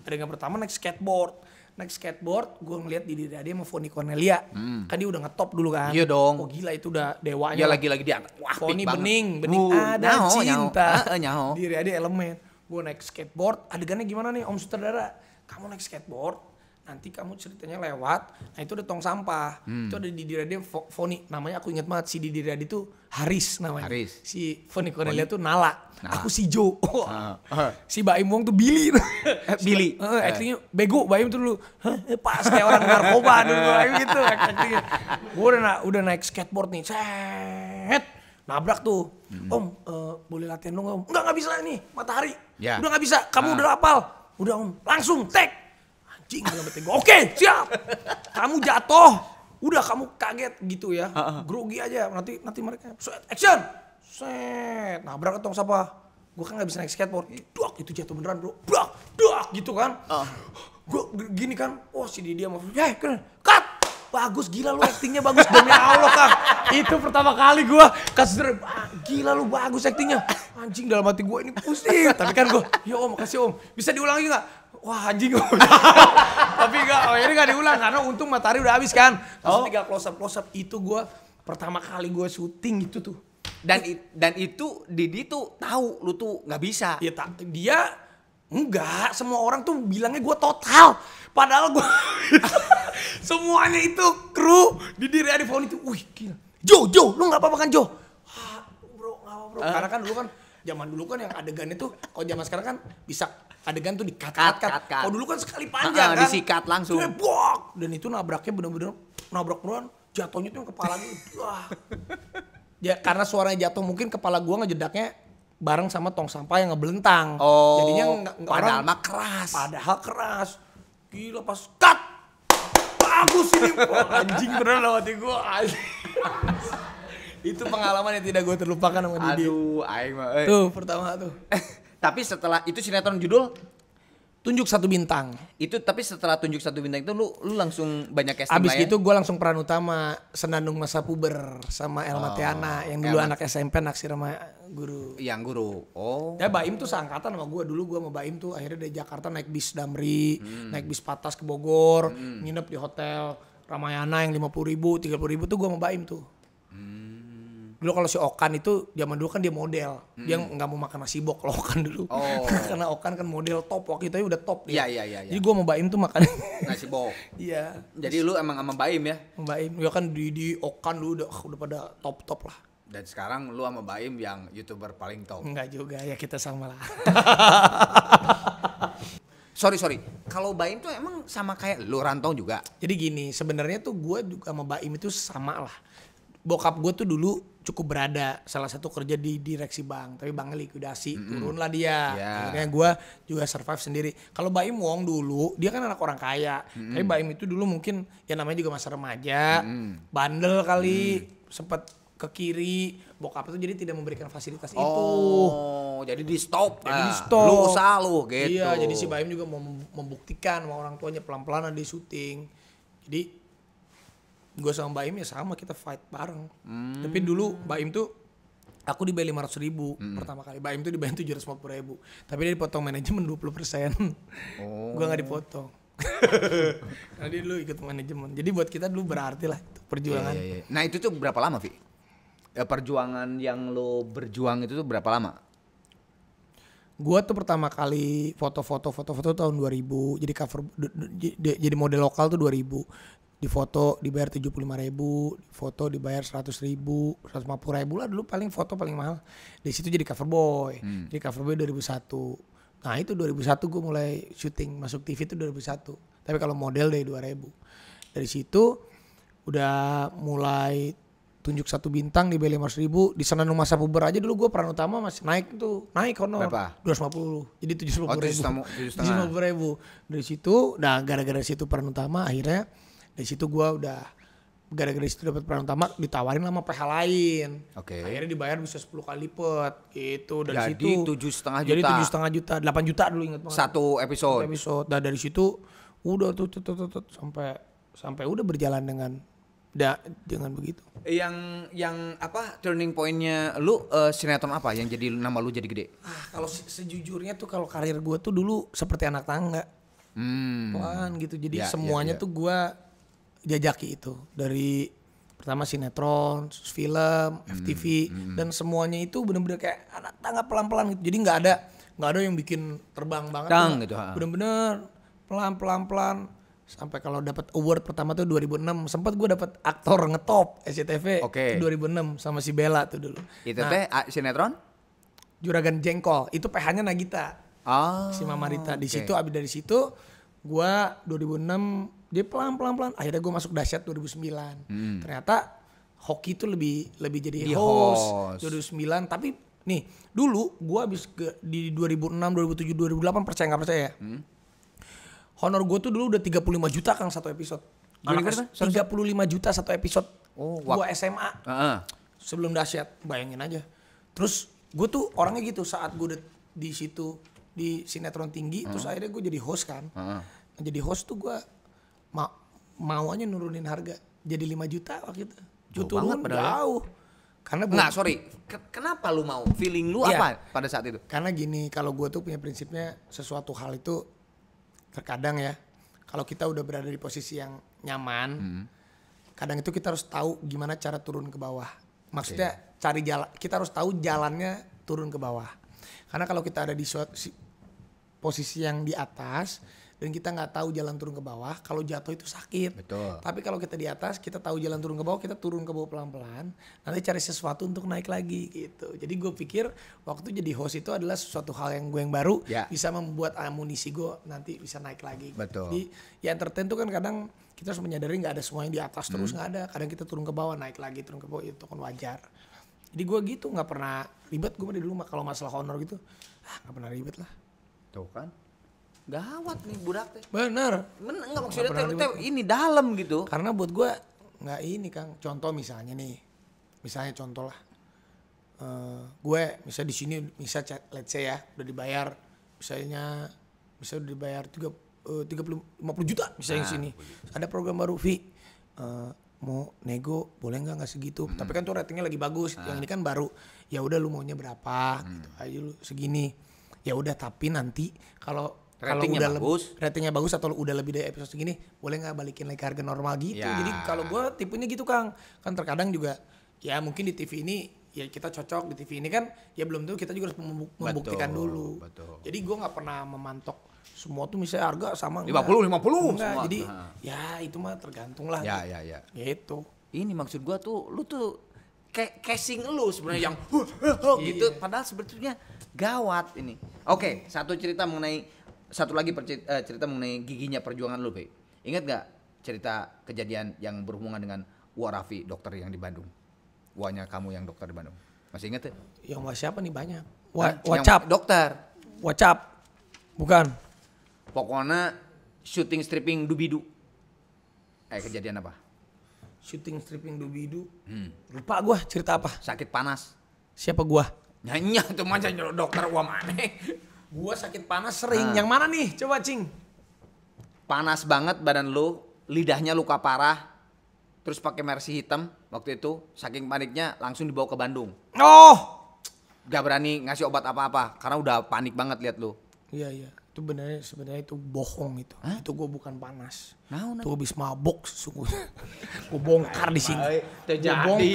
Adegan pertama naik skateboard, gue ngeliat Didi Riyadi sama Fonny Cornelia. Kan dia udah ngetop dulu kan. Iya dong. Oh gila itu udah dewanya. Iya lagi dia. Wah, Fonny banget. bening ada cinta. Nyaho. Didi Riyadi elemen. Gue naik skateboard, adegannya gimana nih Om Sutradara? Kamu naik skateboard, nanti kamu ceritanya lewat, nah itu ada tong sampah. Itu ada Didi Riyadi, Fonny, namanya aku ingat banget si Didi Riyadi tuh Haris namanya. Haris. Si Fonny Cornelia tuh Nala. Aku si Jo. Si Baim Wong tuh Billy. Billy. Actingnya bego Baim tuh dulu. Pas kayak orang narkoba dulu Baim gitu actingnya. Gue udah naik skateboard nih. Set. Nabrak tuh. Om, boleh latihan dong om? Enggak bisa nih, matahari. Ya. Udah gak bisa, kamu udah hafal. Udah om, langsung take. Anjing dalam hati gue. Oke, siap. Kamu jatuh. Udah kamu kaget gitu ya. Grogi aja. Nanti mereka action. Set. Nabrak ke tong sampah. Gue kan gak bisa naik skateboard. Duak, itu jatuh beneran bro. Duak gitu kan. Gue gini kan. Oh si Didi sama cut. Bagus gila lu actingnya bagus demi Allah Kang. Itu pertama kali gue kasih gila lu bagus actingnya. Anjing dalam hati gue ini pusing. Tapi kan gue ya om makasih om. Bisa diulangi gak? Wah anjing om. Tapi akhirnya gak diulang karena untung matahari udah habis kan. Terus 3 close up itu gue pertama kali gue syuting itu tuh. Dan itu Didi tuh tahu lu tuh nggak bisa. Ya dia enggak, semua orang tuh bilangnya gue total. Padahal gue semuanya itu kru Didi Riyadi Fonny itu, wih gila. Jo, lu nggak apa-apa kan Jo? Bro, nggak apa bro. Karena kan zaman dulu kan yang adegan itu, kalau zaman sekarang kan bisa adegan tuh di-cut. Kalau dulu kan sekali panjang kan. Disikat langsung. Dan itu nabraknya bener-bener nabrak beneran, jatuhnya tuh yang kepalanya. Wah. Ya karena suaranya jatuh mungkin kepala gua ngejedaknya bareng sama tong sampah yang ngebelentang. Jadinya padahal mah keras. Padahal keras. Gila pas cut. Bagus ini. Wah, anjing beneran loh hati gua. Itu pengalaman yang tidak gua terlupakan sama Didi. Aduh, aing mah. Tuh pertama tuh. Tapi setelah itu sinetron judul Tunjuk Satu Bintang. itu, tapi setelah Tunjuk Satu Bintang itu lu langsung banyak casting Abis lah ya? gitu gue langsung peran utama Senandung Masa Puber sama Elma Teana yang dulu anak SMP naksir sama guru. Yang guru. Oh. Ya Baim tuh seangkatan sama gue. Dulu gue sama Baim tuh akhirnya dari Jakarta naik bis Damri, naik bis Patas ke Bogor, nginep di hotel Ramayana yang 50.000, 30.000 tuh gue sama Baim tuh. Dulu kalau si Okan itu zaman dulu kan dia model, dia nggak mau makan nasi bok kalau Okan dulu, karena Okan kan model top waktu itu udah top dia. Iya. Jadi gue mau Baim tuh makan Nasi bok. Iya. Jadi lu emang sama Baim ya? Baim, ya kan di Okan dulu udah pada top lah. Dan sekarang lu sama Baim yang YouTuber paling top. Enggak juga ya kita sama lah. Sorry. Kalau Baim tuh emang sama kayak lu Rantong juga? Jadi gini, sebenarnya tuh gue juga sama Baim itu sama lah. bokap gue tuh dulu cukup berada, salah satu kerja di direksi bank, tapi banknya likuidasi, turunlah dia. Akhirnya gue juga survive sendiri. Kalau Baim Wong dulu, dia kan anak orang kaya, tapi Baim itu dulu mungkin ya namanya juga masa remaja, bandel kali, sempat ke kiri, bokap itu jadi tidak memberikan fasilitas itu. Oh, jadi di stop. Jadi di stop. Lu usaha lu gitu. Iya, jadi si Baim juga mau membuktikan sama orang tuanya pelan-pelan di syuting. Jadi gue sama Baim ya sama, kita fight bareng. Tapi dulu Baim tuh aku dibayar 500.000 pertama kali. Baim tuh dibayar 750.000. Tapi dia dipotong manajemen 20%. Gue nggak dipotong. Nah dia dulu ikut manajemen. Jadi buat kita dulu berarti lah itu perjuangan. Iya. Nah itu tuh berapa lama, Vi? Perjuangan yang lo berjuang itu tuh berapa lama? Gua tuh pertama kali foto-foto tahun 2000. Jadi cover jadi model lokal tuh 2000. Di foto dibayar 75.000, di foto dibayar 100.000, 150.000 lah dulu paling foto paling mahal. Di situ jadi cover boy. Jadi cover boy 2001. Nah itu 2001 gue mulai syuting masuk TV itu 2001. Tapi kalau model dari 2000. Dari situ udah mulai tunjuk satu bintang di B500.000. Di Senandung Masa Puber aja dulu gue peran utama masih naik honor. Berapa? 250. Jadi 750.000. 750.000. Dari situ, nah gara-gara situ peran utama akhirnya dari situ gue udah gara-gara situ dapat peran utama ditawarin sama PH lain. Akhirnya dibayar bisa 10 kali lipat gitu. Dari situ 7,5 juta. Jadi 7,5 juta, 8 juta dulu ingat banget. Satu episode. Nah dari situ udah tuh sampai udah berjalan dengan begitu. Yang apa turning pointnya lu sinetron apa yang jadi nama lu jadi gede? Kalau sejujurnya tuh kalau karir gue tuh dulu seperti anak tangga. Pelan gitu. Jadi semuanya tuh gue jajaki itu dari pertama sinetron, film, FTV dan semuanya itu bener-bener kayak anak tangga pelan-pelan gitu. Jadi nggak ada yang bikin terbang banget. Gitu. Bener-bener pelan-pelan sampai kalau dapat award pertama tuh 2006 sempat gue dapat aktor ngetop SCTV 2006 sama si Bella tuh dulu. Itu sinetron? Juragan Jengkol itu PH-nya Nagita. Si Mama Rita di situ. Abis dari situ gue 2006 dia pelan akhirnya gue masuk Dahsyat 2009. Ternyata hoki itu lebih jadi host 2009. Tapi nih dulu gue abis di 2006 2007 2008 percaya nggak percaya honor gue tuh dulu udah 35 juta Kang satu episode. 35 juta satu episode. Gue SMA sebelum Dahsyat, bayangin aja. Terus gue tuh orangnya gitu, saat gue udah di situ di sinetron tinggi, terus akhirnya gue jadi host kan. Jadi host tuh gue mau aja nurunin harga jadi 5 juta waktu itu. Turun jauh. Karena kenapa lu mau? Feeling lu apa pada saat itu? Karena gini, kalau gue tuh punya prinsipnya sesuatu hal itu terkadang ya, kalau kita udah berada di posisi yang nyaman, kadang itu kita harus tahu gimana cara turun ke bawah. Maksudnya cari jalan, kita harus tahu jalannya turun ke bawah. Karena kalau kita ada di posisi yang di atas dan kita nggak tahu jalan turun ke bawah, kalau jatuh itu sakit. Betul. Tapi kalau kita di atas, kita tahu jalan turun ke bawah, kita turun ke bawah pelan-pelan, nanti cari sesuatu untuk naik lagi gitu. Jadi gue pikir waktu jadi host itu adalah sesuatu hal yang baru, bisa membuat amunisi gue nanti bisa naik lagi. Betul. Jadi ya entertain tuh kan kadang kita harus menyadari nggak ada semuanya di atas terus, nggak ada. Kadang kita turun ke bawah, naik lagi, turun ke bawah, itu kan wajar. Jadi gue gitu, nggak pernah ribet. Gue dari dulu kalau masalah honor gitu, nggak pernah ribet lah. Tuh kan. Gawat nih budak teh. Bener. Enggak maksudnya teh ini dalam gitu. Karena buat gue nggak ini Kang. Contoh misalnya contoh lah. Gue misalnya di sini let's say ya udah dibayar misalnya udah dibayar 50 juta misalnya di sini. Ada program baru mau nego boleh nggak segitu. Tapi kan tuh ratingnya lagi bagus. Yang ini kan baru. Ya udah lu maunya berapa gitu aja lu segini. Ya udah tapi nanti kalau ratingnya bagus atau udah lebih dari episode segini, boleh nggak balikin lagi harga normal gitu. Jadi kalau gue tipenya gitu Kang, kan terkadang juga ya mungkin di TV ini ya kita cocok, di TV ini kan ya belum tentu, kita juga harus membuktikan dulu. Jadi gue nggak pernah memantok semua tuh misalnya harga sama 50 enggak. Semua. Jadi ya itu mah tergantung lah. Ya. Gitu. Ini maksud gue tuh lu tuh casing lu sebenarnya yang gitu, padahal sebetulnya gawat ini. Oke, satu lagi cerita mengenai giginya perjuangan lu, Be. Ingat gak cerita kejadian yang berhubungan dengan Wak Raffi, dokter yang di Bandung? Wanya kamu yang dokter di Bandung? Masih inget ya? Yang wah siapa nih banyak. Hah? WhatsApp. Yang dokter. WhatsApp. Bukan. Pokoknya syuting stripping Dubidu. Kejadian apa? Syuting stripping Dubidu. Lupa gua cerita apa. Sakit panas. Siapa gua? Nyanyi tuh macam dokter gua mana? Gua sakit panas sering. Yang mana nih? Coba Cing. Panas banget badan lu, lidahnya luka parah. Terus pakai mercy hitam waktu itu, saking paniknya langsung dibawa ke Bandung. Oh, Gak berani ngasih obat apa-apa karena udah panik banget lihat lu. iya. Itu sebenarnya itu bohong itu. Hah? Itu gue bukan panas. Nah. Itu habis mabok sesungguhnya. Gue bongkar di sini. Terjadi.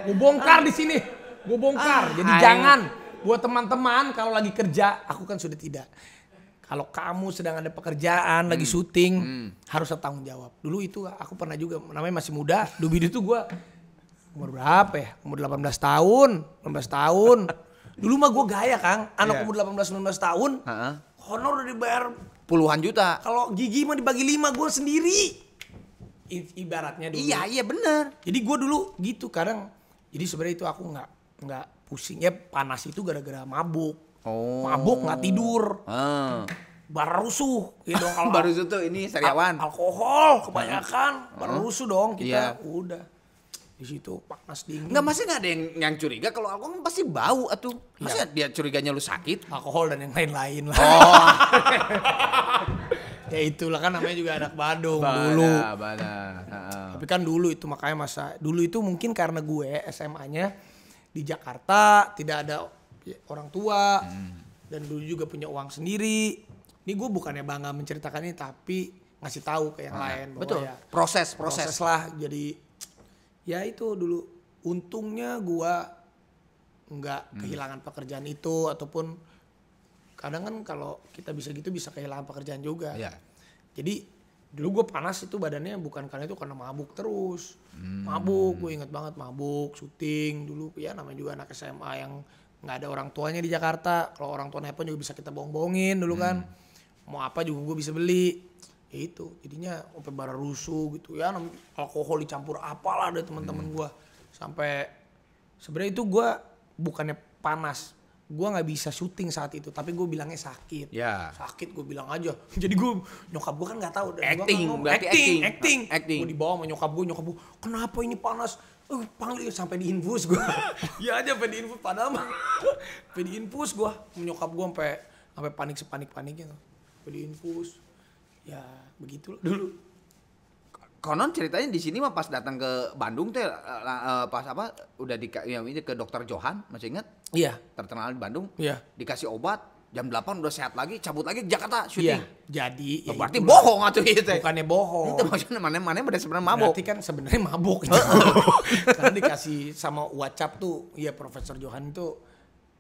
Gue bongkar di sini. Gue bongkar. Jadi jangan buat teman-teman kalau lagi kerja, aku kan sudah tidak. Kalau kamu sedang ada pekerjaan, lagi syuting, harus bertanggung jawab. Dulu itu aku pernah juga, namanya masih muda. Dubidu itu gue umur berapa ya? Umur 18 tahun. 18 tahun. Dulu mah gue gaya Kang. Anak umur 18-19 tahun. Honor udah dibayar Puluhan juta. kalau gigi mah dibagi 5 gue sendiri. Ibaratnya dulu. Iya bener. Jadi gue dulu gitu kadang. Jadi sebenarnya itu aku nggak pusing ya, panas itu gara-gara mabuk. Mabuk nggak tidur. Baru rusuh gitu kalau Baru itu ini sariawan. alkohol kebanyakan. Baru rusuh dong kita. Iya. Udah. Di situ panas dingin. Enggak, masih nggak ada yang curiga kalau alkohol pasti bau atuh. Masa dia curiganya lu sakit? Alkohol dan yang lain-lain lah. Ya itulah kan namanya juga anak Bandung dulu. Tapi kan dulu itu makanya dulu itu mungkin karena gue SMA-nya di Jakarta tidak ada orang tua dan dulu juga punya uang sendiri. Ini gue bukannya bangga menceritakan ini tapi ngasih tahu ke yang lain bahwa betul. ya Proses lah. Jadi ya itu dulu untungnya gue nggak kehilangan pekerjaan itu ataupun kadang kan kalau kita bisa gitu bisa kehilangan pekerjaan juga. Iya. Jadi dulu gue panas itu badannya bukan karena itu karena mabuk terus. Mabuk, gue inget banget mabuk, syuting dulu ya namanya juga anak SMA yang nggak ada orang tuanya di Jakarta. Kalau orang tua nelpon juga bisa kita bohong-bohongin dulu kan. Mau apa juga gue bisa beli. Ya itu, jadinya sampai bara rusuh gitu ya, alkohol dicampur apalah dari teman-teman gue. Sampai sebenarnya itu gue bukannya panas. Gue nggak bisa syuting saat itu, tapi gue bilangnya sakit. Ya. Sakit gue bilang aja. Jadi gue nyokap gue kan nggak tahu. Acting. Gue dibawa sama nyokap gue kenapa ini panas? Panggil sampai diinfus gue. Ya aja sampai diinfus padahal mah. Sampai diinfus gue. Nyokap gue sampai panik-paniknya. Sampai diinfus. Ya begitu dulu. Konon ceritanya di sini mah pas datang ke Bandung teh pas apa udah ini ke dokter Johan, masih ingat? Iya. Terkenal di Bandung. Iya. Dikasih obat, jam 8 udah sehat lagi, cabut lagi ke Jakarta syuting. Iya. Jadi ya berarti bohong atuh itu. Bukannya bohong. Itu maksudnya mana bener sebenarnya mabuk. Berarti kan sebenarnya mabuk itu. Karena dikasih sama WhatsApp tuh, ya Profesor Johan itu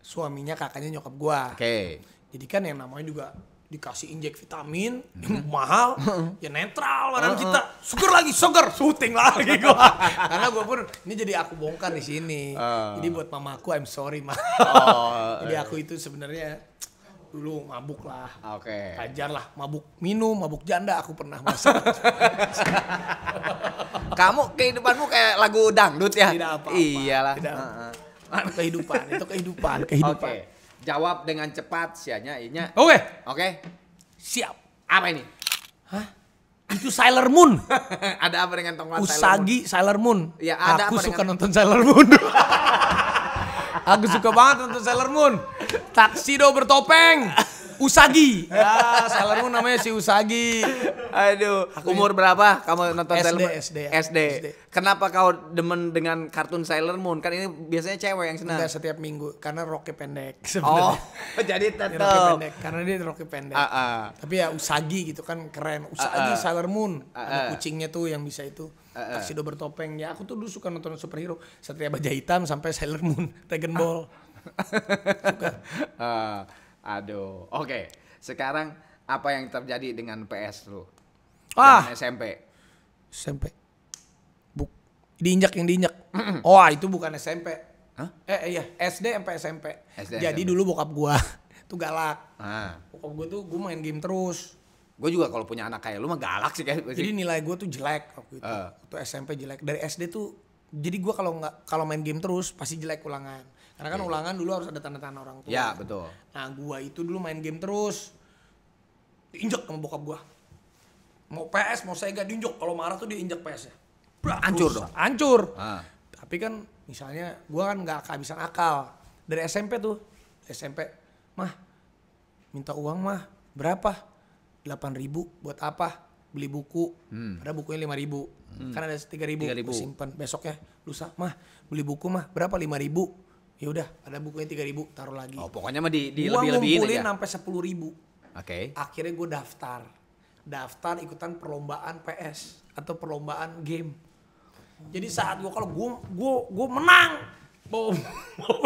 suaminya kakaknya nyokap gua. Oke. Jadi kan yang namanya juga dikasih injek vitamin yang mahal, ya netral badan kita. Seger syuting lagi gua. Karena gua pun ini jadi aku bongkar di sini. Jadi buat mamaku I'm sorry ma. Jadi aku itu sebenarnya dulu mabuk lah. Oke. Ajar lah, mabuk minum, mabuk janda aku pernah masa. Kamu kehidupanmu kayak lagu dangdut ya? Tidak apa-apa. Iyalah. Tidak. Itu kehidupan. Oke. Jawab dengan cepat sianya inya. Oke. Siap. Apa ini? Hah? Itu Sailor Moon. Ada apa dengan tongkat Usagi Sailor Moon. Ya, ada aku apa suka dengan... nonton Sailor Moon. Aku suka banget nonton Sailor Moon. Tuxedo bertopeng. Usagi. Ya, Sailor Moon namanya si Usagi. Aduh, umur berapa kamu nonton Sailor Moon? SD. Kenapa kau demen dengan kartun Sailor Moon? Kan ini biasanya cewek yang senang. Enggak setiap minggu karena roknya pendek sebenarnya. Jadi Roknya tetap. pendek karena dia roknya pendek. Tapi ya Usagi gitu kan keren. Usagi Sailor Moon. Ada kucingnya tuh yang bisa itu. Tuxedo bertopeng. Ya aku tuh dulu suka nonton superhero. Satria Baja Hitam sampai Sailor Moon, Dragon Ball. Suka. Aduh. Oke. Sekarang apa yang terjadi dengan PS lu? SMP. Diinjak. Itu bukan SMP. Hah? Iya, SD sampai SMP. Jadi SMP. dulu bokap gua tuh galak. Ah. Bokap gua tuh gua main game terus. Gue juga kalau punya anak kayak lu mah galak sih kayak. Jadi nilai gua tuh jelek waktu itu. Waktu SMP jelek. Dari SD tuh Jadi gue kalau main game terus pasti jelek ulangan. Karena kan ulangan dulu harus ada tanda tangan orang tua. Ya betul. Nah gue itu dulu main game terus, diinjek sama bokap gue. Mau PS mau Sega diinjek, kalau marah tuh diinjek PS-nya. Hancur dong. Hancur. Ah. Tapi kan misalnya gue kan nggak kehabisan akal. Dari SMP tuh, SMP, mah minta uang mah berapa? 8.000 buat apa? Beli buku. Padahal bukunya 5.000. Kan ada 3.000. Gue simpen besoknya lusa, mah beli buku mah berapa? 5.000. Ya udah, ada bukunya 3.000, taruh lagi. Oh, pokoknya mah di Gua lebih-lebihin ngumpulin aja. sampai 10.000. Oke. Akhirnya gue daftar ikutan perlombaan PS atau perlombaan game. Jadi saat gue menang, bawa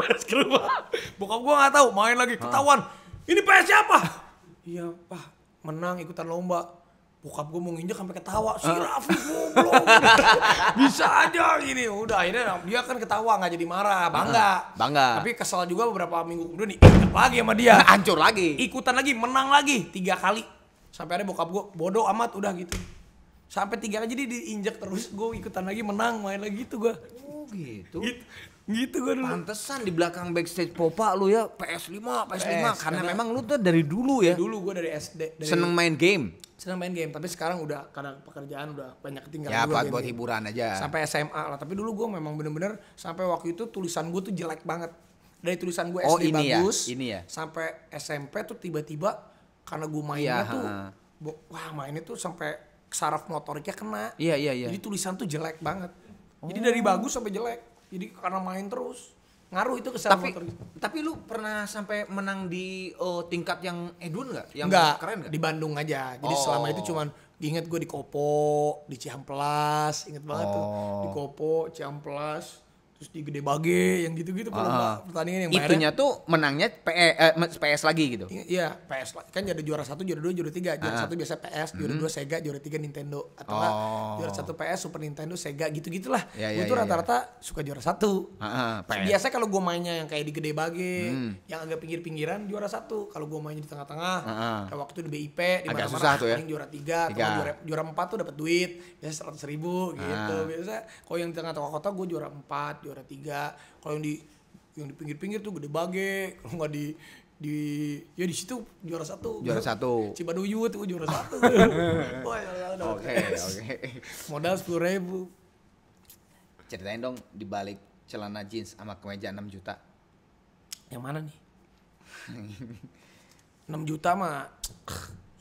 PS ke rumah, bokap gue nggak tahu, main lagi ketahuan. Ini PS siapa? Iya pak, menang ikutan lomba. Bokap gue mau nginjek sampai ketawa, si Raffi goblok. Bisa aja gini. Udah akhirnya dia kan ketawa, nggak jadi marah, bangga. Tapi kesel juga beberapa minggu kemudian diinjek lagi sama dia. Hancur lagi. Ikutan lagi, menang lagi 3 kali. Sampai ada bokap gue, bodoh amat udah gitu. Sampai 3 kali jadi diinjek terus, gue ikutan lagi menang, main lagi gitu gue. Oh gitu. Gitu gue dulu. Pantesan di belakang backstage Popa lu ya PS5 karena karena memang lu tuh dari dulu ya. Dulu gue dari SD. Seneng main game. Seneng main game, tapi sekarang udah karena pekerjaan udah banyak ketinggalan Ya juga. buat hiburan aja. Sampai SMA lah, tapi dulu gue memang bener-bener sampai waktu itu tulisan gue tuh jelek banget. Dari tulisan gue SD bagus, ini ya. sampai SMP tuh tiba-tiba karena gue mainnya tuh, wah mainnya tuh sampai saraf motoriknya kena. Iya. Jadi tulisan tuh jelek banget. Jadi dari bagus sampai jelek. Jadi karena main terus ngaruh itu ke saraf motorik. Tapi lu pernah sampai menang di tingkat yang Edun nggak? Yang Enggak, keren nggak? di Bandung aja. Jadi selama itu cuman inget gue di Kopo, di Ciamplas, inget banget tuh. Di Kopo, Ciamplas, terus di Gede Bage, yang gitu-gitu pertandingan yang Itunya tuh menangnya PS lagi gitu. Iya, PS kan ada juara 1, juara 2, juara 3. Juara 1 biasa PS, juara 2 Sega, juara 3 Nintendo. Atau enggak juara 1 PS, Super Nintendo, Sega gitu-gitulah. Gue tuh rata-rata suka juara 1. Biasa kalau gue mainnya yang kayak di Gede Bage, yang agak pinggir-pinggiran juara 1. Kalau gue mainnya di tengah-tengah, kayak waktu itu di BIP, di mana-mana paling juara 3 atau juara 4 tuh dapat duit, biasa 100.000 gitu. Biasa kalau yang di tengah-tengah kota gue juara 4, juara 3. Kalau yang di pinggir-pinggir tuh Gede Bage, kalau nggak di situ juara 1. Juara 1. Cibaduyut tuh juara 1. Oke. Modal 10.000. Ceritain dong di balik celana jeans sama kemeja 6 juta. Yang mana nih? 6 juta mah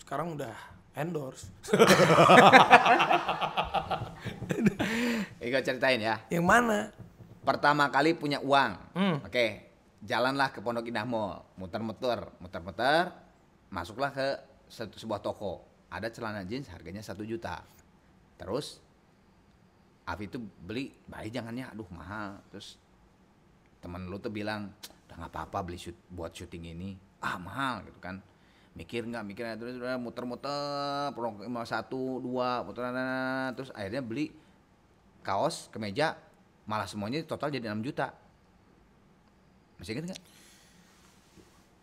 sekarang udah endorse. Iko ceritain ya. Yang mana? Pertama kali punya uang. Oke. Jalanlah ke Pondok Indah Mall, muter-muter, masuklah ke sebuah toko. Ada celana jeans harganya 1 juta. Terus Afi itu beli, baik jangannya, aduh mahal. Terus temen lu tuh bilang, udah nggak apa-apa beli buat syuting ini. Mahal gitu kan. Mikir terus udah muter-muter, 1, 2, terus akhirnya beli kaos, kemeja, malah semuanya total jadi 6 juta. Masih inget nggak?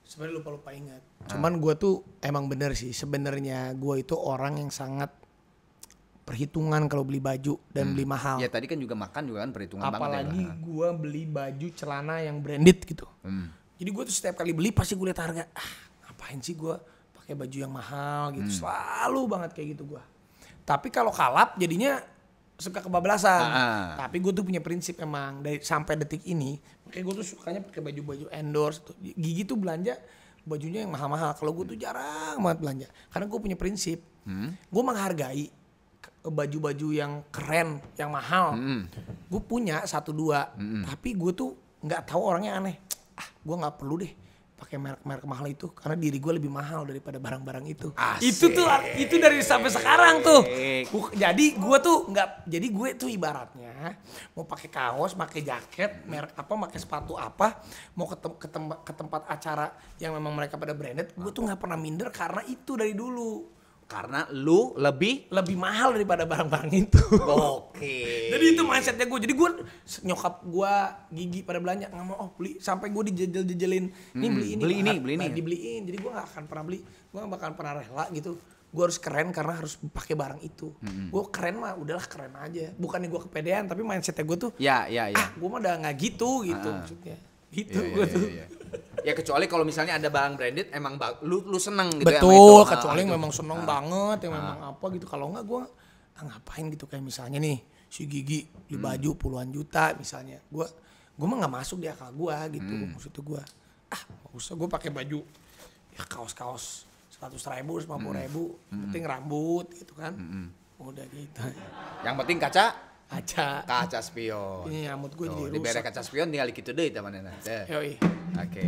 Sebenarnya lupa ingat. Cuman gue tuh emang bener sih. Sebenarnya gue itu orang yang sangat perhitungan kalau beli baju dan beli mahal. Ya tadi kan juga makan juga kan perhitungan banget. Apalagi gue beli baju celana yang branded gitu. Jadi gue tuh setiap kali beli pasti gue lihat harga. Ngapain sih gue pakai baju yang mahal gitu. Selalu banget kayak gitu gue. Tapi kalau kalap jadinya suka kebablasan. Tapi gue tuh punya prinsip emang dari sampai detik ini. Makanya gue tuh sukanya pakai baju-baju endorse. Gigi tuh belanja bajunya yang mahal-mahal. Kalau gue tuh jarang banget belanja. Karena gue punya prinsip. Gue menghargai baju-baju yang keren, yang mahal. Gue punya 1-2. Tapi gue tuh nggak tahu orangnya aneh. Gue nggak perlu deh pakai merek-merek mahal itu karena diri gue lebih mahal daripada barang-barang itu. Asik. Itu dari sampai sekarang tuh. Jadi gue tuh nggak, jadi gue tuh ibaratnya mau pakai kaos, pakai jaket, merek apa, pakai sepatu apa, mau ke tempat acara yang memang mereka pada branded, gue tuh nggak pernah minder karena itu dari dulu. Karena lu lebih mahal daripada barang-barang itu. Oke. Jadi itu mindsetnya gue. Jadi gue nyokap gue Gigi pada belanja nggak mau beli sampai gue dijejel-jejelin. Nih beli ini. Beli ini. Dibeliin. Jadi gue nggak akan pernah beli. Gue nggak bakal pernah rela gitu gue harus keren karena harus pakai barang itu. Gue keren mah udahlah keren aja. Bukannya gue kepedean tapi mindsetnya gue tuh Ya. gue mah udah nggak gitu maksudnya. Gitu gue tuh. Ya kecuali kalau misalnya ada barang branded emang lu seneng gitu Betul, ya. kecuali memang seneng banget, yang memang apa gitu. Kalau enggak gue ngapain gitu, kayak misalnya nih si Gigi beli baju puluhan juta misalnya. Gue mah nggak masuk di akal gue gitu. Maksud gue nggak usah gue pakai baju ya kaos 100.000, 50.000, penting rambut gitu kan. Udah gitu. Yang penting kaca spion. Ini rambut gue jadi rusak. Dibere kaca spion tinggal gitu deh teman-teman. Yoi. Oke.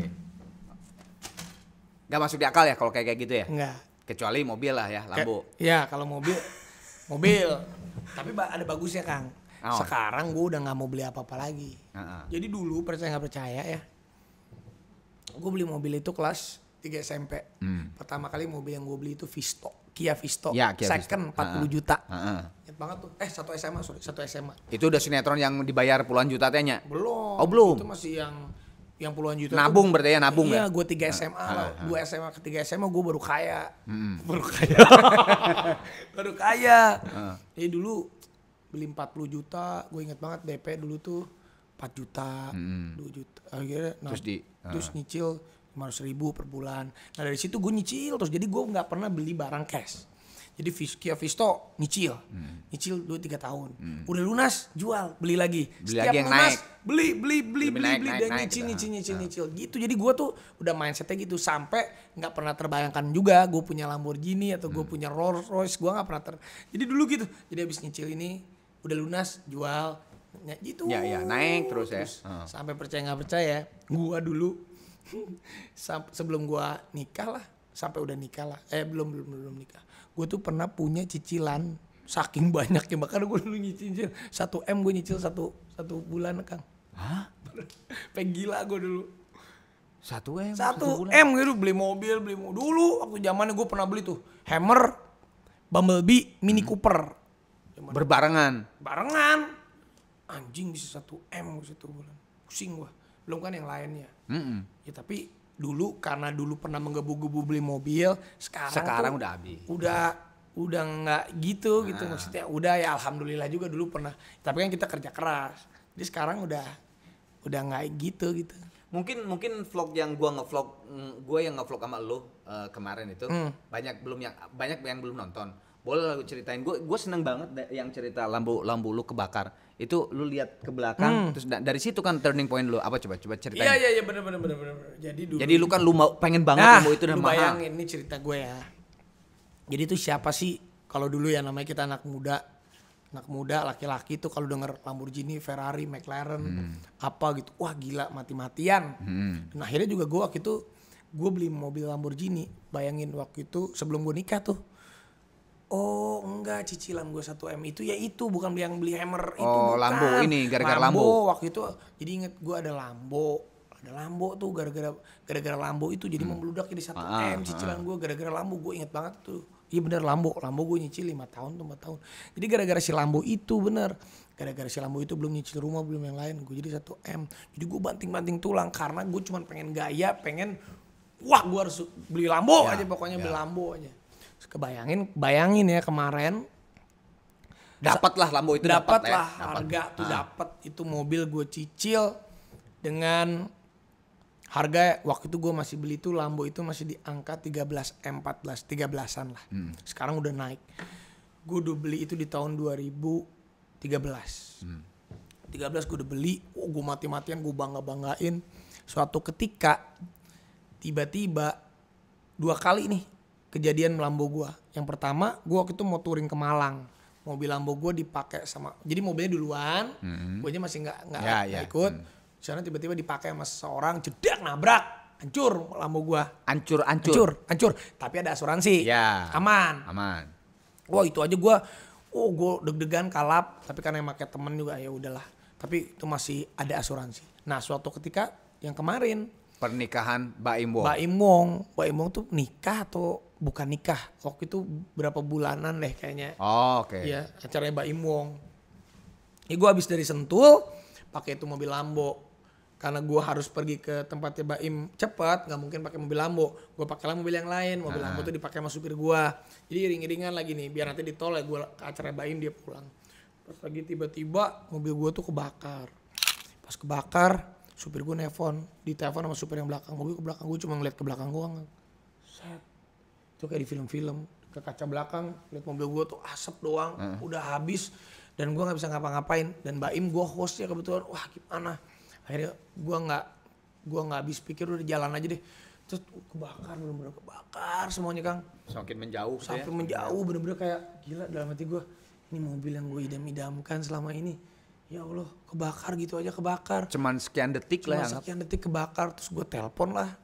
Gak masuk di akal ya kalau kayak gitu ya? Enggak. Kecuali mobil lah ya, Lambo. Iya, kalau mobil. Tapi ada bagusnya, Kang. Sekarang gue udah nggak mau beli apa-apa lagi. Jadi dulu percaya nggak percaya ya, gue beli mobil itu kelas 3 SMP. Pertama kali mobil yang gue beli itu Kia Visto. Ya, Kia second Visto. 40 juta. Ingat banget tuh. Satu SMA. Itu udah sinetron yang dibayar puluhan juta tehnya? Belum. Oh belum. Itu masih yang puluhan juta. Nabung berarti ya, nabung iya, ya? Iya, gue 3 SMA lah. 2 SMA ke 3 SMA gue baru kaya. Baru kaya. Jadi dulu beli 40 juta, gue inget banget DP dulu tuh 4 juta, 2 juta. Akhirnya terus nyicil 500.000 per bulan. Nah dari situ gue nyicil terus, jadi gue nggak pernah beli barang cash. Jadi Kia Visto nyicil 2-3 tahun. Udah lunas jual, beli lagi. Setiap lagi yang lunas naik. beli dan naik, nyicil gitu. Jadi gue tuh udah mindsetnya gitu, sampai nggak pernah terbayangkan juga gue punya Lamborghini atau gue punya Rolls Royce. Gue nggak pernah jadi dulu gitu. Jadi habis nyicil ini udah lunas jual gitu. Ya naik terus ya. Sampai percaya nggak percaya, gue dulu sebelum gue nikah lah, sampai udah nikah lah, belum nikah, gue tuh pernah punya cicilan saking banyaknya, bahkan gue dulu nyicil 1 M, gue nyicil satu bulan, Kang. Hah? Pengen gila gue dulu. 1 M gitu, beli mobil dulu waktu zamannya gue pernah beli tuh Hammer, Bumblebee, Mini Cooper. Barengan. Anjing bisa 1 M satu bulan, pusing gue. Belum kan yang lainnya. Ya tapi dulu karena dulu pernah menggebu-gebu beli mobil, sekarang udah habis. Udah nggak gitu maksudnya. Udah ya alhamdulillah juga, dulu pernah. Tapi kan kita kerja keras. Jadi sekarang udah nggak gitu. Mungkin vlog yang gue yang ngevlog sama lu kemarin itu banyak yang belum nonton. Boleh lu ceritain, gue seneng banget yang cerita lampu lu kebakar. Itu lu lihat ke belakang, terus dari situ kan turning point lu. Apa coba ceritain. Iya bener. Jadi lu kan pengen banget lampu itu dan mahal. Bayangin, ini cerita gue ya. Jadi itu siapa sih kalau dulu ya, namanya kita anak muda laki-laki tuh kalau denger Lamborghini, Ferrari, McLaren apa gitu, wah gila mati-matian. Nah akhirnya juga gue waktu itu gue beli mobil Lamborghini. Bayangin waktu itu sebelum gue nikah tuh. Oh enggak, cicilan gue 1 M itu ya itu, bukan yang beli Hammer itu. Bukan. Lambo ini, gara-gara Lambo. Waktu itu jadi inget gue ada Lambo tuh, gara-gara Lambo itu jadi membludak jadi 1 M cicilan gue gara-gara Lambo. Gue inget banget tuh. Iya bener, Lambo gue nyicil 5 tahun tuh, 4 tahun. Jadi gara-gara si Lambo itu bener. Gara-gara si Lambo itu belum nyicil rumah, belum yang lain. Gue jadi 1 M. Jadi gue banting-banting tulang karena gue cuma pengen gaya, wah gue harus beli Lambo aja pokoknya, beli Lambo aja. Bayangin ya kemarin dapatlah Lambo itu, dapatlah harga tuh, dapat itu mobil gue cicil dengan harga waktu itu gue masih beli tuh Lambo itu masih di angka 13 M 14 13-an lah. Sekarang udah naik. Gue udah beli itu di tahun 2013. 13 gue udah beli, gue mati-matian, gue banggain. Suatu ketika tiba-tiba 2 kali nih kejadian Lambo gue. Yang pertama, gue waktu itu mau touring ke Malang. Mobil Lambo gue dipakai sama, jadi mobilnya duluan, gue aja masih nggak ikut. Sana tiba-tiba dipakai sama seseorang, jedak nabrak, hancur Lambo gue. Hancur. Tapi ada asuransi, aman. Wah itu aja gue deg-degan kalap. Tapi karena yang pakai temen juga ya udahlah. Tapi itu masih ada asuransi. Nah suatu ketika yang kemarin pernikahan Baim Wong tuh nikah atau bukan nikah, waktu itu berapa bulanan deh kayaknya. Oke. Iya, acaranya Baim Wong. Ya gue habis dari Sentul pakai itu mobil Lambo. karena gue harus pergi ke tempatnya Baim cepat, nggak mungkin pakai mobil Lambo. Gue pakailah mobil yang lain. Mobil Lambo tuh dipakai sama supir gue. Jadi iring-iringan lagi nih, biar nanti di tol ya gue ke acara Baim dia pulang. Pas lagi tiba-tiba mobil gue tuh kebakar. Pas kebakar, supir gue nelfon, ditelepon sama supir yang belakang. Mobil ke belakang gue cuma ngeliat ke belakang gue. Set. Itu kayak di film-film, ke kaca belakang lihat mobil gue tuh asap doang, udah habis dan gue nggak bisa ngapa-ngapain. Dan Baim gue hostnya kebetulan, wah gimana? Akhirnya gue nggak habis pikir, udah jalan aja deh. Terus kebakar, bener-bener kebakar semuanya Kang. Semakin menjauh. Sampai menjauh, bener-bener kayak gila dalam hati gue. Ini mobil yang gue idam-idamkan selama ini. Ya Allah, kebakar gitu aja, kebakar. Cuman sekian detik lah. Cuma sekian detik kebakar. Terus gue telepon lah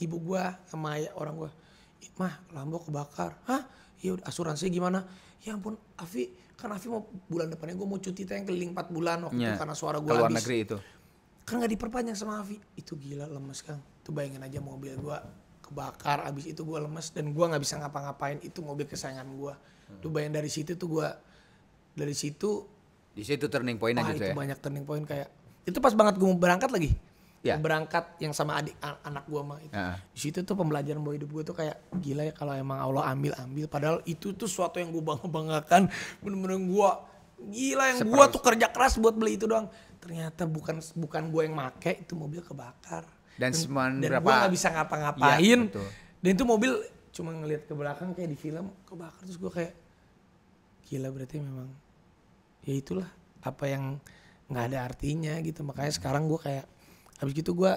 ibu gue sama orang gue. Mah, Lambo kebakar. Hah? Ya udah, asuransi gimana? Ya ampun, Afi, kan Afi mau bulan depannya gue mau cuti tayang keliling 4 bulan waktu itu karena suara gue habis. Keluar negeri itu. Kan gak diperpanjang sama Afi. Itu gila lemes Kang. Tuh bayangin aja mobil gue kebakar, abis itu gue lemes dan gue gak bisa ngapa-ngapain. Itu mobil kesayangan gue. Tuh bayangin dari situ tuh gue, dari situ. Di situ turning point aja tuh ya. Itu banyak turning point kayak. Itu pas banget gue mau berangkat lagi. Ya. Berangkat yang sama anak gue mah itu. Di situ tuh pembelajaran bahwa hidup gue tuh kayak gila ya, kalau emang Allah ambil. Padahal itu tuh suatu yang gue banggakan. Bener-bener gue gila yang gue tuh kerja keras buat beli itu doang. Ternyata bukan gue yang make, itu mobil kebakar. Dan gue gak bisa ngapa-ngapain. Ya, dan itu mobil cuma ngeliat ke belakang kayak di film kebakar. Terus gue kayak gila, berarti memang ya itulah apa yang gak ada artinya gitu. Makanya sekarang gue kayak habis gitu gue,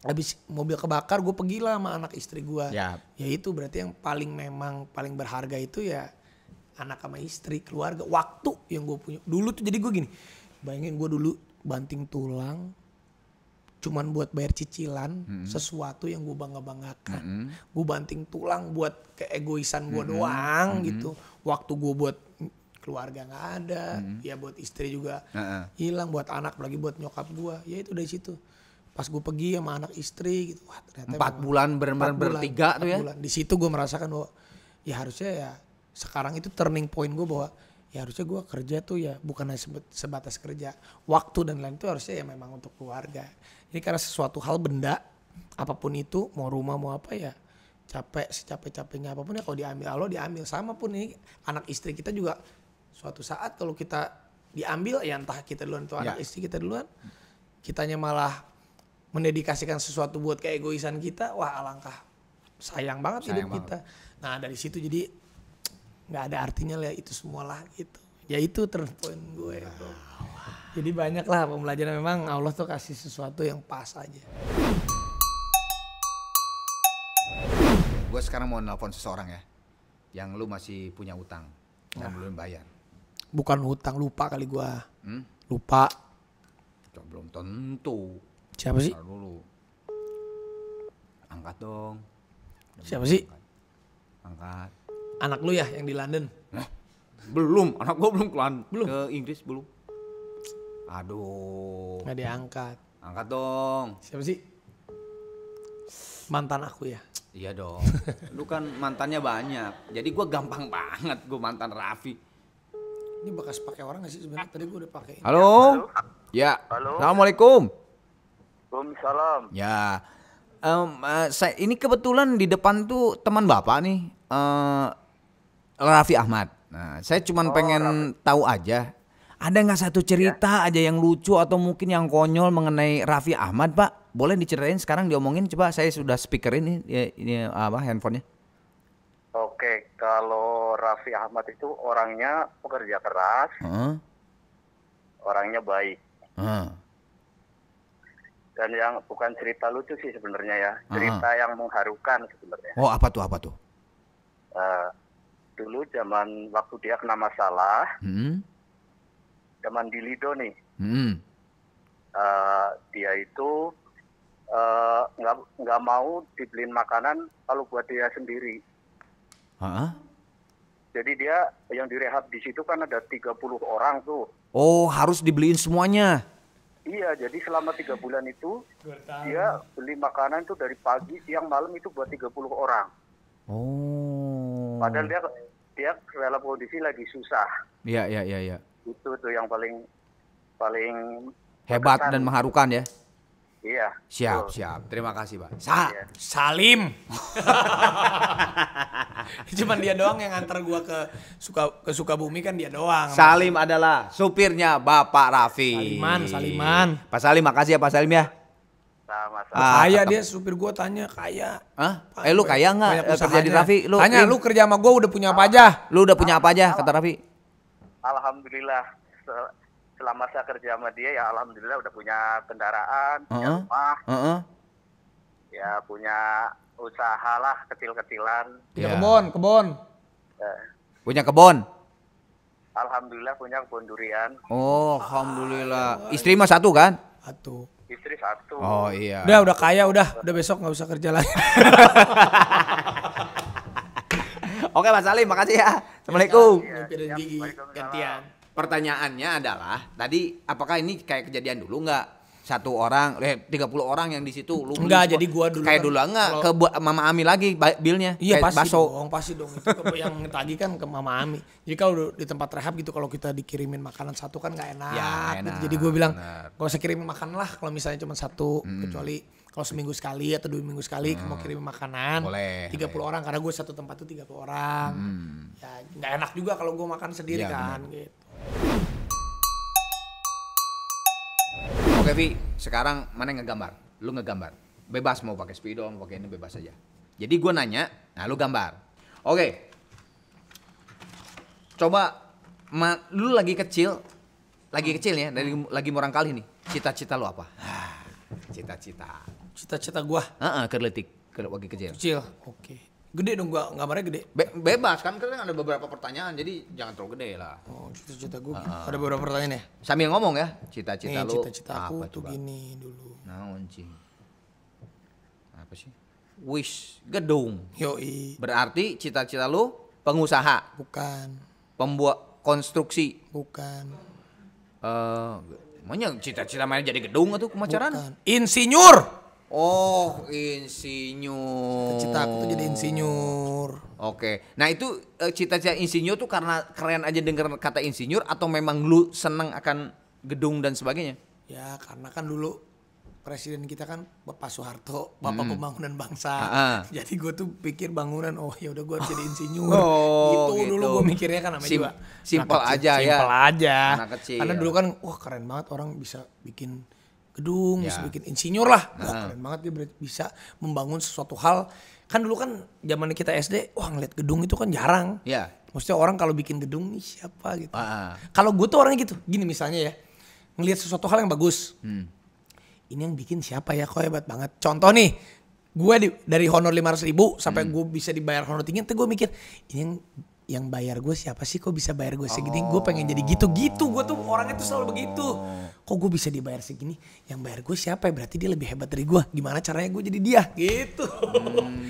habis mobil kebakar gue pergi lah sama anak istri gue. Ya itu berarti yang paling berharga itu ya anak sama istri, keluarga, waktu yang gue punya. Dulu tuh jadi gue gini, bayangin gue dulu banting tulang cuman buat bayar cicilan sesuatu yang gue bangga-banggakan. Gue banting tulang buat keegoisan gue doang gitu. Waktu gue buat keluarga nggak ada, ya buat istri juga hilang, buat anak, apalagi buat nyokap gue. Ya itu dari situ. Pas gue pergi sama anak istri gitu, wah ternyata 4 bulan benar-benar bertiga tuh ya. Bulan. Di situ gue merasakan bahwa ya harusnya ya sekarang itu turning point gue bahwa ya harusnya gue kerja tuh ya bukan hanya sebatas kerja, waktu dan lain itu harusnya ya memang untuk keluarga. Jadi karena sesuatu hal, benda apapun itu, mau rumah mau apa ya, secapek-capeknya apapun ya kalau diambil Allah diambil. Sama pun ini anak istri kita juga suatu saat kalau kita diambil ya entah kita duluan atau anak istri kita duluan, kitanya malah mendedikasikan sesuatu buat keegoisan kita, wah alangkah sayang banget hidup kita. Nah dari situ jadi nggak ada artinya lah itu semualah gitu. Ya itu turning point gue. Jadi banyak lah pembelajaran, memang Allah tuh kasih sesuatu yang pas aja. Gue sekarang mau nelpon seseorang ya, yang lu masih punya utang dan belum bayar. Bukan hutang, lupa kali gue. Lupa. Belum tentu. Siapa sih? Dulu. Angkat dong. Siapa sih? Angkat. Anak lu ya yang di London? Belum, anak gua belum ke Inggris belum. Aduh. Nggak diangkat. Angkat dong. Siapa sih? Mantan aku ya? Iya dong. Lu kan mantannya banyak. Jadi gua gampang banget gua mantan Raffi. Ini bekas pakai orang nggak sih sebenarnya? Tadi gua udah pakai. Halo. Ya. Halo. Assalamualaikum. Waalaikumsalam. Ya. Saya ini kebetulan di depan tuh teman bapak nih. Raffi Ahmad. Nah, saya cuma pengen tahu aja, ada nggak satu cerita aja yang lucu atau mungkin yang konyol mengenai Raffi Ahmad, Pak? Boleh diceritain sekarang, diomongin, coba. Saya sudah speakerin ini apa handphonenya. Oke, kalau Raffi Ahmad itu orangnya pekerja keras, orangnya baik. Dan yang bukan cerita lucu sih sebenarnya ya, cerita yang mengharukan sebenarnya. Oh, apa tuh? Dulu zaman waktu dia kena masalah, zaman di Lido nih, dia itu nggak mau dibeliin makanan kalau buat dia sendiri. Jadi dia yang direhab di situ kan ada 30 orang tuh. Oh, harus dibeliin semuanya. Iya, jadi selama 3 bulan itu dia beli makanan itu dari pagi, siang, malam itu buat 30 orang. Oh. Padahal dia dalam kondisi lagi susah. Iya. Itu tuh yang paling hebat dan mengharukan ya. Siap, siap. Terima kasih, Pak. Iya. Salim. Cuman dia doang yang antar gua ke Sukabumi kan dia doang. Salim adalah supirnya Bapak Raffi. Saliman. Pak Salim, makasih ya Pak Salim ya. Sama-sama. Kaya dia supir gua tanya kaya. Hah? Lu kaya nggak Banyak kerja di usahanya. Raffi? Tanya lu kerja sama gua udah punya apa aja? Lu udah punya apa aja kata Raffi? Alhamdulillah selama saya kerja sama dia ya alhamdulillah udah punya kendaraan, punya rumah, ya punya usaha lah kecil-kecilan. Punya Ya. kebon. Eh, Punya kebun. Alhamdulillah punya kebun durian. Oh, alhamdulillah. Istri mah satu kan? Satu. Istri satu. Oh iya. Udah kaya udah besok nggak usah kerja lagi. Oke Pak Salim, makasih ya. Assalamualaikum. Nyupirin gigi gantian. Pertanyaannya adalah tadi apakah ini kayak kejadian dulu nggak? 1 orang, 30 orang yang di situ lu beli Enggak, semua. jadi gua dulu kayak kan dulu enggak kalau- ke Mama Ami lagi bilnya. Iya kayak pasti dong itu yang tadi kan ke Mama Ami. Jadi kalau di tempat rehab gitu kalau kita dikirimin makanan satu kan nggak enak. Ya, Gitu. enak, Jadi gue bilang benar. gak usah kirimin makan lah kalau misalnya cuma satu kecuali kalau seminggu sekali atau 2 minggu sekali mau kirimin makanan. Boleh, 30 orang karena gue satu tempat tuh 30 orang. Ya nggak enak juga kalau gue makan sendiri Ya, kan gitu. Oke Vi, sekarang mana yang ngegambar? Lu ngegambar. Bebas mau pakai spidol, mau pakai ini bebas aja. Jadi gue nanya, nah lu gambar. Oke. Coba lu lagi kecil ya, lagi murang kali nih. Cita-cita lu apa? Cita-cita. Cita-cita gue Kerletik lagi kecil. kecil. Oke. Gede dong gua gambarnya gede. Bebas kan ada beberapa pertanyaan, jadi jangan terlalu gede lah. Oh, cita-cita gue ada beberapa pertanyaan ya. Sambil ngomong ya, cita-cita Nih, lu cita-cita aku apa tuh coba? gini dulu. Naon cing? Apa sih? Wish gedung. Yoi, Berarti cita-cita lu pengusaha, bukan. pembuat konstruksi. Bukan. Emangnya cita-cita main jadi gedung atau kemacaran? Bukan. Insinyur. Oh, insinyur. Cita aku tuh jadi insinyur. Oke. Nah, itu cita-cita insinyur tuh karena keren aja denger kata insinyur atau memang lu seneng akan gedung dan sebagainya? Ya karena kan dulu presiden kita kan Bapak Soeharto, Bapak Pembangunan Bangsa. Jadi gue tuh pikir bangunan, oh ya udah gue harus jadi insinyur. Oh, gitu dulu gitu. gue mikirnya kan namanya juga. Simple anak kecil. aja ya. Simple aja. Anak kecil. Karena dulu kan wah keren banget orang bisa bikin gedung, Ya. bisa bikin insinyur lah. Wah keren banget dia bisa membangun sesuatu hal. Kan dulu kan zaman kita SD, wah ngeliat gedung itu kan jarang. Ya. Maksudnya orang kalau bikin gedung nih siapa gitu. Ah. Kalau gue tuh orangnya gitu. Gini misalnya ya, ngelihat sesuatu hal yang bagus. Ini yang bikin siapa ya, kok hebat banget. Contoh nih, gue dari honor 500.000 sampai gue bisa dibayar honor tinggi. Nanti gue mikir, ini yang bayar gue siapa sih, kok bisa bayar gue segini. Gue pengen jadi gitu-gitu, gue tuh orangnya tuh selalu begitu. Kok gue bisa dibayar segini, yang bayar gue siapa ya, berarti dia lebih hebat dari gue. Gimana caranya gue jadi dia, gitu.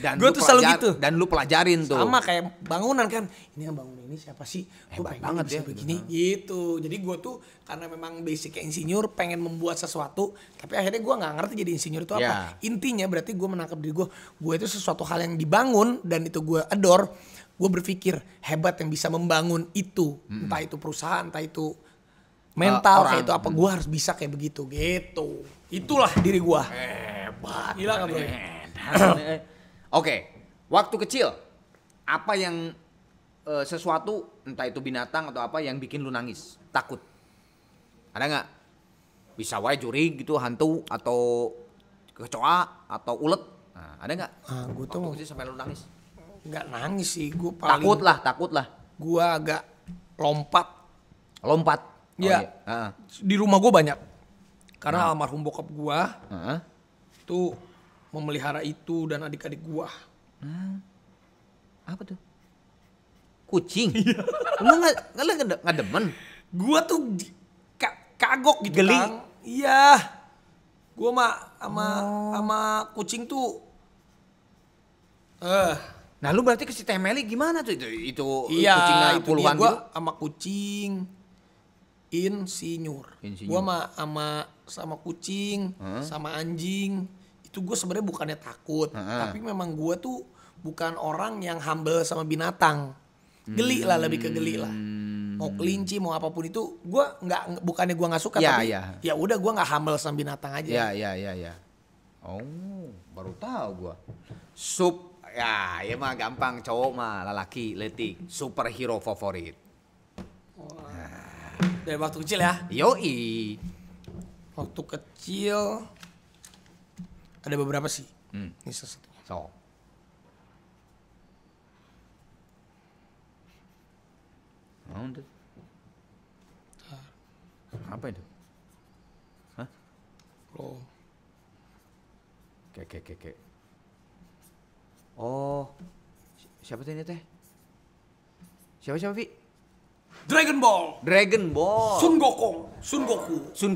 Dan Gue lu tuh selalu gitu. Dan lu pelajarin tuh. Sama kayak bangunan kan, ini yang bangun ini siapa sih? Gue Hebat pengen banget bisa ya, begini gitu. Jadi gue tuh karena memang basicnya insinyur, pengen membuat sesuatu, tapi akhirnya gue nggak ngerti jadi insinyur itu apa. Intinya berarti gue menangkap diri gue itu sesuatu hal yang dibangun dan itu gue adore. Gue berpikir hebat yang bisa membangun itu, entah itu perusahaan, entah itu mental, kayak itu apa, gue harus bisa kayak begitu gitu. Itulah diri gue. Hebat. Gila gak bro? Oke, waktu kecil apa yang sesuatu entah itu binatang atau apa yang bikin lu nangis, takut? Ada nggak? Bisa wae juri gitu, hantu atau kecoa atau ulet? Nah, ada nggak? Gue tuh Waktu kecil sampai lu nangis? nggak nangis sih, gue paling Takut lah. gue agak lompat. Iya. Di rumah gue banyak karena almarhum bokap gue tuh memelihara itu dan adik-adik gue. Apa tuh? Kucing. Lu nggak demen? Gue tuh kagok gitu. Geli. Kang. Iya, gue sama kucing tuh Nah, lu berarti ke si Temeli gimana tuh itu iya, kucingnya itu puluhan dia. Gue gitu? sama kucing insinyur. Gue sama kucing, sama anjing. Itu gue sebenarnya bukannya takut, tapi memang gue tuh bukan orang yang humble sama binatang. Geli lah, lebih ke geli lah. Mau kelinci, mau apapun itu, bukannya gue nggak suka, tapi ya udah gue nggak humble sama binatang aja. Iya. Oh, baru tahu gua. Ya mah gampang, cowok mah lelaki letik, superhero favorit. Dari waktu kecil ya? Yoi. Waktu kecil ada beberapa sih. Ini salah satunya. So. Apa itu? Hah? Oh. Oke. Oh. Siapa tuh ini teh? Siapa, Vi? Dragon Ball. Sun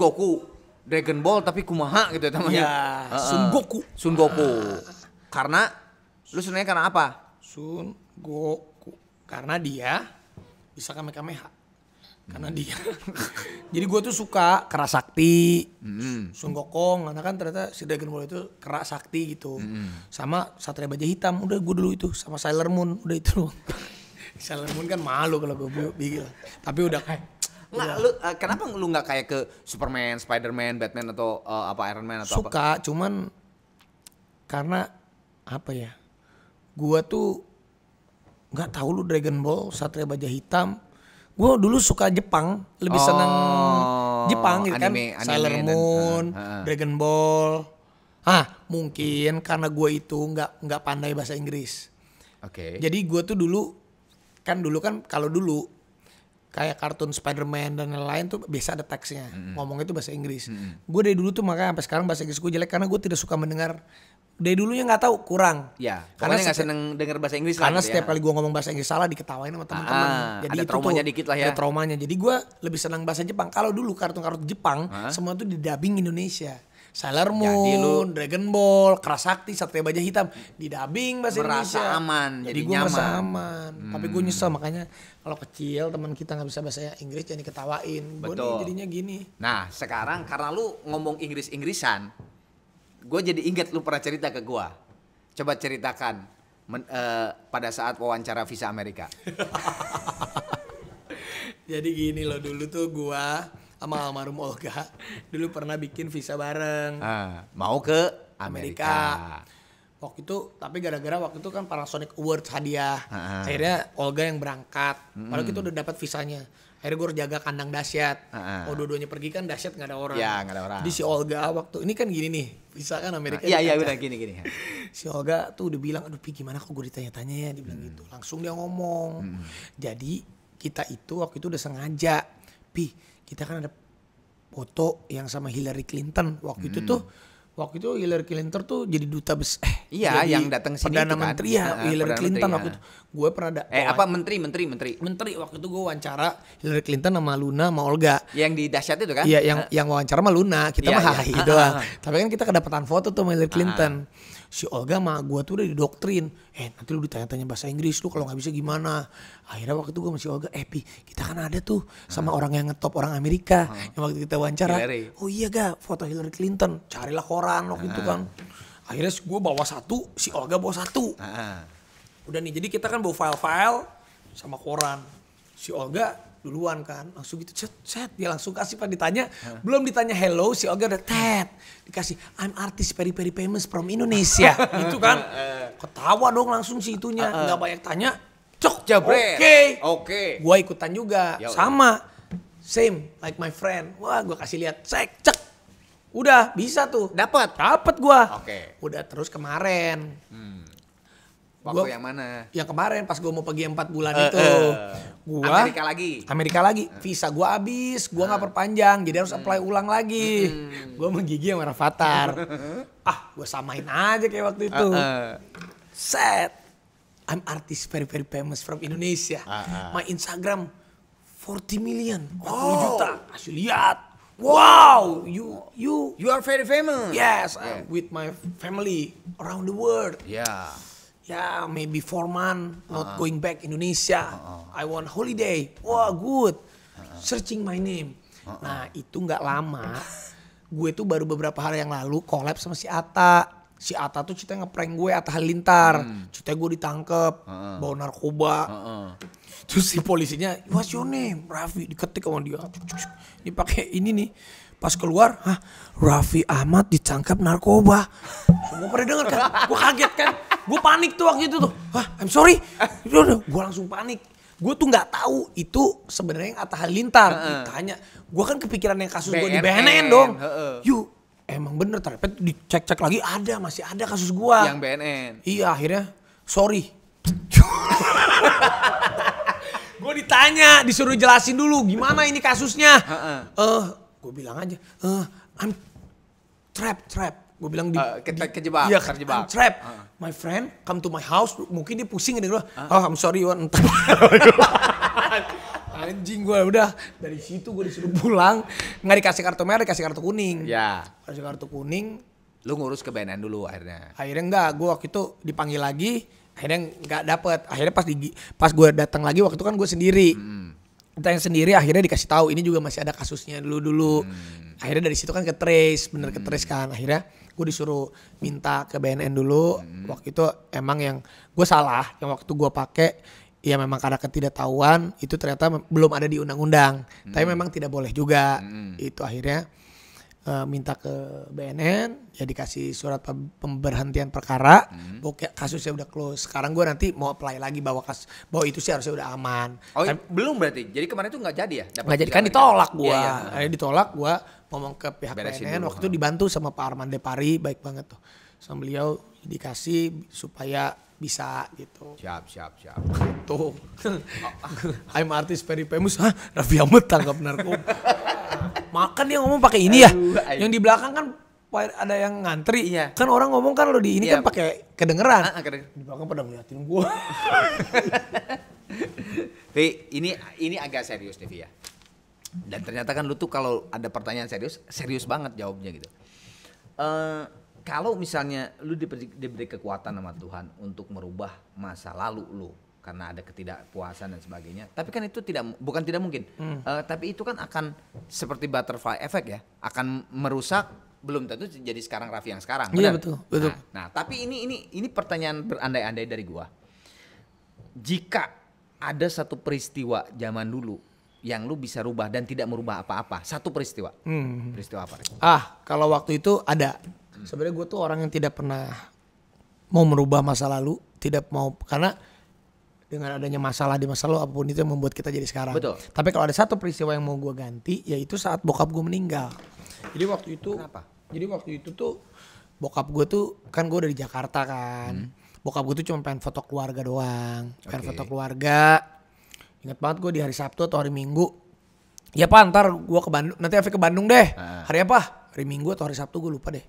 Goku. Dragon Ball tapi kumaha gitu namanya. Ya, Sun Goku. Karena lu sebenarnya karena apa? Sun Goku. Karena dia bisa Kamehameha. Karena dia. Jadi gue tuh suka kera sakti. Sun Gokong. Karena kan ternyata si Dragon Ball itu kera sakti gitu. Sama Satria Baja Hitam. Udah gue dulu itu. Sama Sailor Moon. Udah itu. Sailor Moon kan malu kalau gue bikin. Tapi udah kayak. Kenapa lu nggak kayak ke Superman, Spiderman, Batman atau Iron Man atau suka, apa? Cuman karena apa ya? Gua tuh nggak tahu lu Dragon Ball, Satria Baja Hitam. Gua dulu suka Jepang, lebih seneng Jepang gitu kan. Sailor Moon, Dragon Ball. Mungkin karena gue itu nggak pandai bahasa Inggris. Oke. Jadi gue tuh dulu kan kalau dulu kayak kartun Spider-Man dan lain-lain tuh biasa ada teksnya. Ngomongnya tuh bahasa Inggris. Gue dari dulu tuh makanya sampai sekarang bahasa Inggris gue jelek karena gue tidak suka mendengar. Dari dulunya nggak tahu, kurang. Ya, karena nggak seneng denger bahasa Inggris. Karena setiap kali gue ngomong bahasa Inggris salah diketawain sama teman-teman. Jadi ada traumanya dikit lah ya. Ada traumanya. Jadi gue lebih senang bahasa Jepang. Kalau dulu kartun-kartun Jepang semua tuh didubbing Indonesia. Sailor Moon, Dragon Ball, Kera Sakti, Satria Baja Hitam didubbing bahasa Indonesia. Merasa aman, jadi gue merasa aman. Tapi gue nyesel makanya kalau kecil teman kita nggak bisa bahasa Inggris jangan diketawain. Gue nih jadinya gini. Nah sekarang karena lu ngomong Inggrisan, gue jadi inget lu pernah cerita ke gue. Coba ceritakan pada saat wawancara visa Amerika. Jadi gini loh, dulu tuh gue sama almarhum Olga dulu pernah bikin visa bareng. Mau ke Amerika. Waktu itu, tapi gara-gara waktu itu kan Panasonic Awards hadiah. Akhirnya Olga yang berangkat. Padahal kita udah dapat visanya. Akhirnya gue jaga kandang dahsyat. Dua-duanya pergi kan dahsyat nggak ada orang. Ya nggak ada orang. Jadi si Olga waktu ini kan gini nih, visa kan Amerika. Iya udah gini. Si Olga tuh udah bilang, aduh Pi gimana kok gue ditanya-tanya ya, dibilang gitu. Langsung dia ngomong. Jadi kita itu waktu itu udah sengaja, Pi kita kan ada foto yang sama Hillary Clinton waktu itu Hillary Clinton tuh jadi duta besar. Iya, yang datang sini Perdana itu kan. Menteri ya, Hillary Clinton waktu itu. Gue pernah Menteri waktu itu gue wawancara Hillary Clinton sama Luna sama Olga. Yang di dahsyat itu kan? Iya, yang wawancara sama Luna, kita mah hai doang. Tapi kan kita kedapatan foto tuh sama Hillary Clinton. Si Olga sama gue tuh udah didoktrin. Nanti lu ditanya-tanya bahasa Inggris, lu kalau gak bisa gimana. Akhirnya waktu itu gue sama si Olga, Pi kita kan ada tuh sama orang yang ngetop orang Amerika. Yang waktu kita wawancara. Hillary. Oh iya ga, foto Hillary Clinton. Carilah koran waktu itu kan. Akhirnya gue bawa satu, si Olga bawa satu. Udah nih, jadi kita kan bawa file-file sama koran. Si Olga duluan kan, langsung gitu set dia langsung kasih, Pak ditanya, belum ditanya hello, si Olga udah dikasih I'm artist very famous from Indonesia. Gitu kan. Ketawa dong langsung si itunya, nggak banyak tanya. Cok jabret. Oke. Gua ikutan juga. Sama. Same like my friend. Wah, gua kasih lihat. Cek. Udah bisa tuh. Dapat gua. Oke. Udah terus kemarin. Waktu yang mana? Yang kemarin pas gua mau pergi 4 bulan itu. Gua Amerika lagi. Visa gua habis, gua nggak perpanjang, jadi harus apply ulang lagi. Gua menggigih sama Rafathar. Gua samain aja kayak waktu itu. Set. I'm artist very famous from Indonesia. My Instagram 40 million, 40 juta. Kasih lihat. Wow, you are very famous. Yes, with my family around the world. Yeah, maybe 4 months not going back Indonesia. I want holiday. Wah, good. Searching my name. Nah, itu nggak lama. Gue tuh baru beberapa hari yang lalu collab sama si Atta. Si Atta tuh ceritanya ngeprank gue, Atta Halilintar. Ceritanya gue ditangkep, bawa narkoba. Terus si polisinya, what's your name? Raffi, diketik sama dia. Dia pakai ini nih, Pas keluar, Raffi Ahmad ditangkap narkoba. Semua pada denger kan, gue kaget kan. Gue panik tuh waktu itu tuh. I'm sorry. Gue langsung panik. Gue tuh nggak tahu itu sebenarnya yang Atta Halilintar. Ditanya, gue kan kepikiran yang kasus gue di BNN dong. Yuk, emang bener ternyata dicek-cek lagi masih ada kasus gue. Yang BNN. Iya, akhirnya sorry. Gue ditanya, disuruh jelasin dulu gimana ini kasusnya. Gue bilang aja, I'm trapped. Gue bilang kejebak. Iya, I'm trapped. My friend come to my house, mungkin dia pusing gitu. I'm sorry, entar. Anjing gue udah dari situ gue disuruh pulang, nggak dikasih kartu merah, dikasih kartu kuning. Ya. Kasih kartu kuning. Lu ngurus ke BNN dulu akhirnya. Akhirnya enggak, gue waktu itu dipanggil lagi. Akhirnya nggak dapet. Akhirnya pas gue datang lagi waktu itu kan gue sendiri. Yang sendiri akhirnya dikasih tahu ini juga masih ada kasusnya dulu. Akhirnya dari situ kan ke trace kan. Akhirnya gue disuruh minta ke BNN dulu. Waktu itu emang yang gue salah, yang waktu gue pakai ya memang karena ketidaktahuan itu ternyata belum ada di undang-undang. Tapi memang tidak boleh juga. Itu akhirnya minta ke BNN, ya dikasih surat pemberhentian perkara, kasusnya udah close. Sekarang gue nanti mau apply lagi bahwa itu sih harusnya udah aman. Oh belum berarti? Jadi kemarin itu nggak jadi ya? Nggak jadi, kan ditolak gue. Iya. Akhirnya ditolak, gue ngomong ke pihak BNN. Waktu itu dibantu sama Pak Arman Depari, baik banget tuh. Sama beliau dikasih supaya bisa gitu. Siap. Tuh. I'm artist very famous. Raffi Ahmad tangkap narkoba. Makan dia ngomong pakai ini ya. Yang di belakang kan ada yang ngantri. Iya. Kan orang ngomong kan lo di ini kan pakai kedengeran. Di belakang pada ngeliatin gue. Tapi ini agak serius nih ya. Dan ternyata kan lu tuh kalau ada pertanyaan serius banget jawabnya gitu. Kalau misalnya lu diberi kekuatan sama Tuhan untuk merubah masa lalu lu karena ada ketidakpuasan dan sebagainya, tapi kan itu bukan tidak mungkin. Tapi itu kan akan seperti butterfly effect ya, akan merusak, belum tentu jadi sekarang Raffi yang sekarang. Iya betul. Nah, tapi ini pertanyaan berandai-andai dari gua. Jika ada satu peristiwa zaman dulu yang lu bisa rubah dan tidak merubah apa-apa, satu peristiwa. Peristiwa apa? Kalau waktu itu ada. Sebenarnya gue tuh orang yang tidak pernah mau merubah masa lalu, tidak mau, karena dengan adanya masalah di masa lalu apapun itu yang membuat kita jadi sekarang. Betul. Tapi kalau ada satu peristiwa yang mau gue ganti, yaitu saat bokap gue meninggal. Jadi waktu itu, kenapa? Jadi waktu itu tuh bokap gue tuh kan gue udah di Jakarta kan. Bokap gue tuh cuma pengen foto keluarga doang, foto keluarga. Ingat banget gue di hari Sabtu atau hari Minggu. Ya Pak, ntar gue ke Bandung, nanti Afi ke Bandung deh. Hari apa? Hari Minggu atau hari Sabtu gue lupa deh.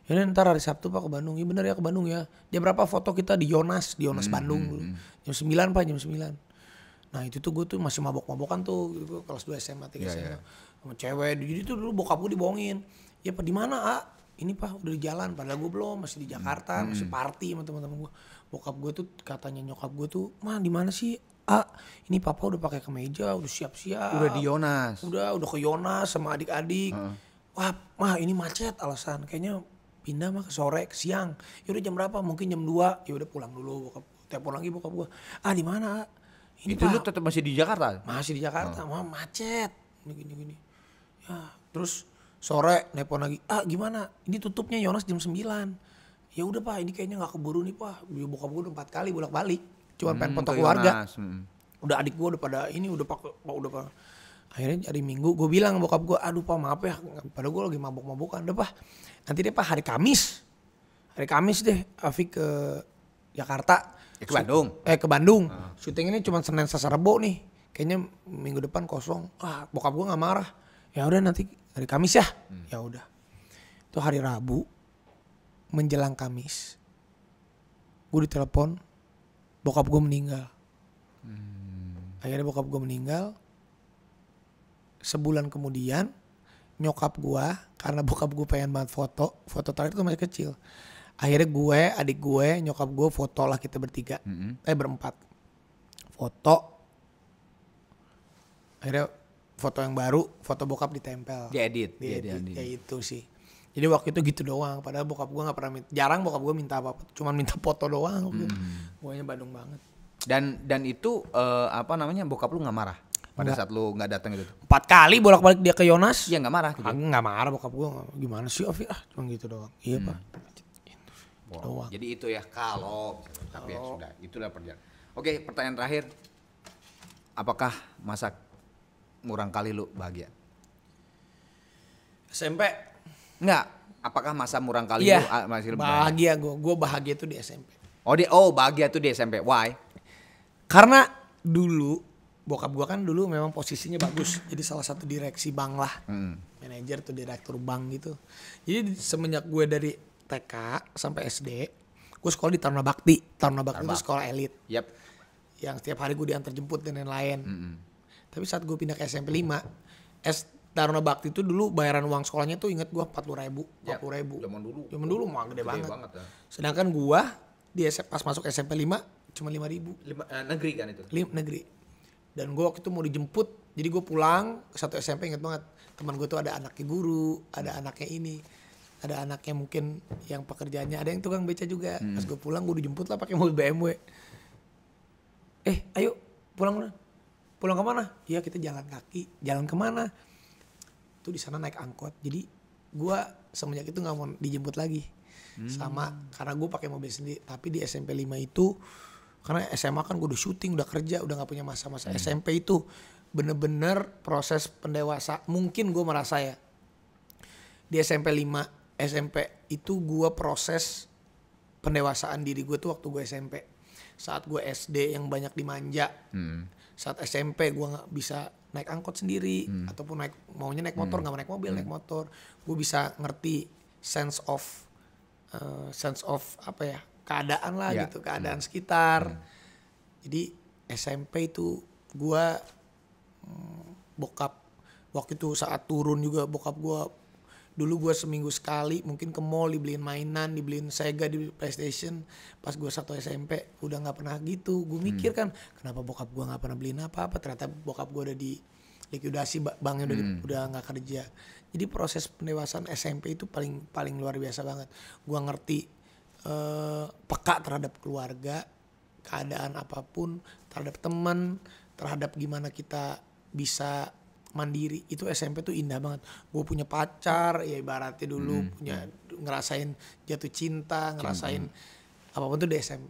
Ya ntar hari Sabtu Pak ke Bandung. Iya bener ya ke Bandung ya. Jam berapa foto kita di Yonas Bandung dulu. Jam 9 Pak, jam 9. Nah itu tuh gue tuh masih mabok-mabokan tuh. Gue kelas 2 SMA, 3 SMA. Sama cewek. Jadi tuh dulu bokap gue dibohongin. Ya Pak di mana ini Pak udah di jalan. Padahal gue belum, masih di Jakarta. Masih party sama teman-teman gue. Bokap gue tuh katanya nyokap gue tuh, "Ma di mana sih? Ini papa udah pakai kemeja, udah siap-siap. Udah di Yonas. Udah ke Yonas sama adik-adik. Wah, mah ini macet alasan. Kayaknya pindah mah ke sore, ke siang. Ya udah jam berapa? Mungkin jam 2. Ya udah pulang dulu bokap. Telepon lagi bokap gua. Di mana? Ini itu Pak. Lu tetap masih di Jakarta? Masih di Jakarta. Mah macet. Gini. Ya, terus sore telepon lagi. Gimana? Ini tutupnya Yonas jam 9. Ya udah Pak, ini kayaknya enggak keburu nih Pak. Bokap gua udah 4 kali bolak-balik. Cuma pengen foto keluarga. Udah adik gua udah pada ini udah akhirnya hari Minggu gue bilang bokap gue, aduh Pak maaf ya, padahal gue lagi mabok-mabokan. Udah Pak, nanti deh Pak hari Kamis deh Afi ke Jakarta. Ke Bandung? Ke Bandung. Syuting ini cuma Senin Selasa Rebo nih. Kayaknya minggu depan kosong. Bokap gue nggak marah. Ya udah nanti hari Kamis ya. Ya udah. Itu hari Rabu menjelang Kamis. Gue ditelepon, bokap gue meninggal. Akhirnya bokap gue meninggal. Sebulan kemudian nyokap gue, karena bokap gue pengen banget foto terakhir itu masih kecil. Akhirnya gue, adik gue, nyokap gue foto lah kita bertiga, berempat. Foto. Akhirnya foto yang baru, foto bokap ditempel. Diedit. Ya itu sih. Jadi waktu itu gitu doang. Padahal bokap gue nggak pernah jarang bokap gue minta apa-apa. Cuman minta foto doang. Gue nya Bandung banget. Dan itu bokap lu nggak marah? pada saat lu nggak datang gitu? 4 kali bolak-balik dia ke Yonas. Iya nggak marah gitu. Nggak marah bokap gue, gimana sih Ovi, cuma gitu doang. Iya Pak. Wow. Doang. Jadi itu ya kalau tapi ya sudah itulah perjalanan. Oke, pertanyaan terakhir. Apakah masa murang kali lu bahagia? SMP. Enggak. Apakah masa murang kali Iya, lu masih bahagia gue. Gue bahagia tuh di SMP. Bahagia tuh di SMP. Why? Karena dulu bokap gue kan dulu memang posisinya bagus. Jadi salah satu direksi bank lah. Manajer tuh direktur bank gitu. Jadi semenjak gue dari TK sampai SD, gue sekolah di Taruna Bakti. Taruna Bakti itu sekolah elit. Yap. Yang setiap hari gue diantar jemput dan lain-lain. Tapi saat gue pindah ke SMP 5, Taruna Bakti itu dulu bayaran uang sekolahnya tuh inget gue 40.000, 40.000. Zaman dulu mah gede banget. Ya. Sedangkan gue pas masuk SMP 5 cuma 5.000. Negeri kan itu? Negeri. Dan gue waktu itu mau dijemput, jadi gue pulang ke satu SMP, inget banget. Teman gue tuh ada anaknya guru, ada anaknya ini, ada anaknya mungkin yang pekerjaannya, ada yang tukang beca juga. Pas gue pulang gue dijemput lah pakai mobil BMW. Ayo pulang kemana? Iya kita jalan kaki. Jalan kemana? Tuh di sana naik angkot. Jadi gue semenjak itu nggak mau dijemput lagi. Sama karena gue pakai mobil sendiri. Tapi di SMP 5 itu karena SMA kan gue udah syuting, udah kerja, udah nggak punya masa-masa. SMP itu bener-bener proses pendewasa. Mungkin gue merasa ya di SMP 5 SMP itu gue proses pendewasaan diri gue tuh waktu gue SMP. Saat gue SD yang banyak dimanja, saat SMP gue nggak bisa naik angkot sendiri ataupun maunya naik motor, nggak mau naik mobil, naik motor. Gue bisa ngerti sense of apa ya, keadaan lah gitu, keadaan sekitar. Jadi SMP itu gue bokap waktu itu saat turun juga bokap gue. Dulu gue seminggu sekali mungkin ke mall dibeliin mainan, dibeliin Sega, di PlayStation. Pas gue 1 SMP udah nggak pernah gitu. Gue mikir kan kenapa bokap gue nggak pernah beliin apa-apa. Ternyata bokap gue udah di likuidasi, banknya udah nggak kerja. Jadi proses pendewasaan SMP itu paling luar biasa banget. Gue ngerti peka terhadap keluarga, keadaan apapun, terhadap teman, terhadap gimana kita bisa mandiri. Itu SMP tuh indah banget. Gue punya pacar, ya ibaratnya dulu punya ngerasain jatuh cinta, ngerasain apapun tuh di SMP.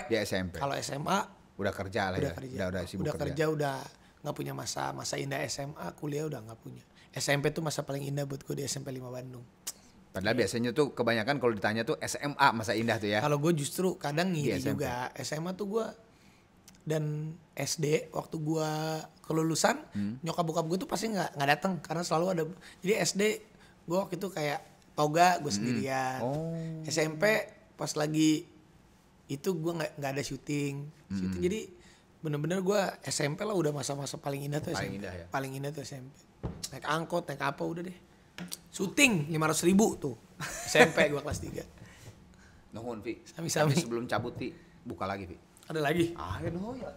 Di SMP. Kalau SMA udah kerja lah udah sibuk kerja, udah nggak punya masa indah SMA, kuliah udah nggak punya. SMP tuh masa paling indah buat gue di SMP 5 Bandung. Padahal biasanya tuh kebanyakan kalau ditanya tuh SMA masa indah tuh ya. Kalau gue justru kadang ngiri juga. SMA tuh gue dan SD waktu gue kelulusan, nyokap bokap gue tuh pasti nggak datang karena selalu ada. Jadi SD gue waktu itu kayak toga gue sendirian. SMP pas lagi itu gue nggak ada syuting. Jadi bener-bener gue SMP lah udah masa-masa paling indah tuh SMP. Paling indah tuh SMP. Naik angkot, naik apa udah deh. Syuting 500.000 tuh. SMP gue kelas 3. Nuhun Vi. Sami-sami. Tapi sebelum cabut Vi, buka lagi Vi. Ada lagi? Ayo ya.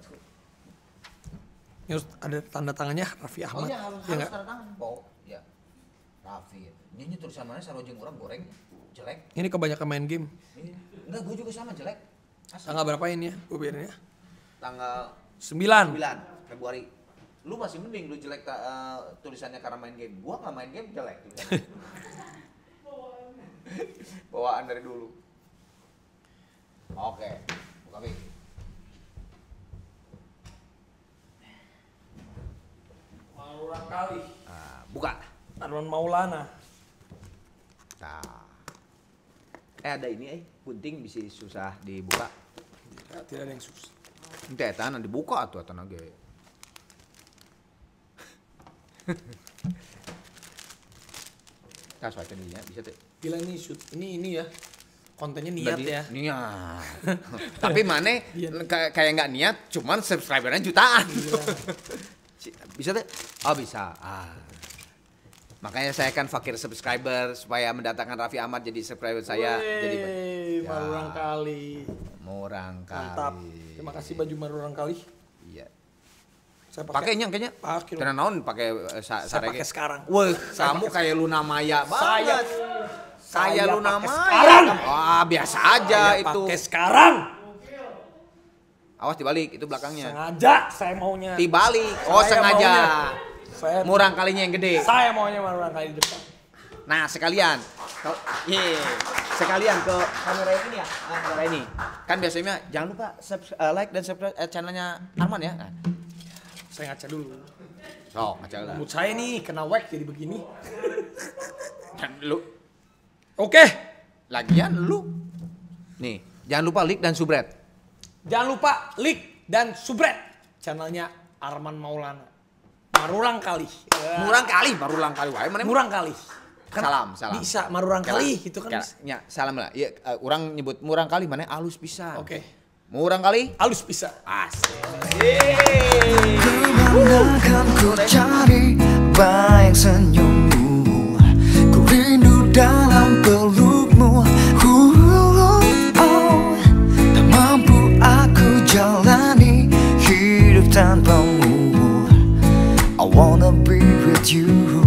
Harus ada tanda tangannya Raffi Ahmad. Harus tanda tangan. Ya. Raffi. Ini tulisan mana sarojeng orang goreng jelek. Ini kebanyakan main game. Enggak, gue juga sama jelek. Tanggal berapa ini ya? Gue biarin ya. Tanggal 9 Februari. Lu masih mending lu jelek tulisannya karena main game. Gua nggak main game jelek. Bawaan dari dulu. Oke, buka Bing. Maulana kali. Buka. Arman Maulana. Nah. Ada ini gunting bisa susah dibuka. Tidak ada yang susah. Ente etan dibuka atuh atan ge. Nah, soalnya nih bisa tuh. Gila nih shoot. Ini ya. Kontennya niat ya. Niat. Tapi mana kayak nggak niat, cuman subscribernya jutaan. Bisa tuh? Oh bisa. Makanya saya kan fakir subscriber supaya mendatangkan Raffi Ahmad jadi subscriber saya. Jadi Marurang kali. Murang kali. Mantap. Terima kasih baju Marurang kali. Iya. Saya pakainya kayaknya. Pakai. Karena naon pakai saya pakai sekarang. Wah, kamu kayak Luna Maya banget. Kayak Luna Maya. Sekarang. Wah, biasa aja saya itu. Pakai sekarang. Awas dibalik, itu belakangnya. Sengaja saya maunya. Dibalik. Oh, Saya sengaja. Saya Murang kalinya yang gede. Saya maunya murang kali di depan. Nah, sekalian. Sekalian ke kamera ini ya. Kamera ini. Kan biasanya jangan lupa like dan subscribe channelnya Arman ya. Nah. Saya ngaca dulu. Oh, ngaca lah. Rambut saya nih kena wax jadi begini. Dan lu. Oke. Lagian lu. Nih, jangan lupa like dan subscribe. Jangan lupa like dan subscribe channelnya Arman Maulana. Marulang kali. Marulang kali wae mana? Murang kali. Kan salam. Bisa marurang kali itu kan. Ya, salam lah. Ya, orang nyebut murang kali mana alus bisa. Oke. Murang kali Halus bisa. asik. Kemana kan ku cari bayang senyummu, ku rindu dalam pelukmu. Tak mampu aku jalani hidup tanpamu. I wanna be with you.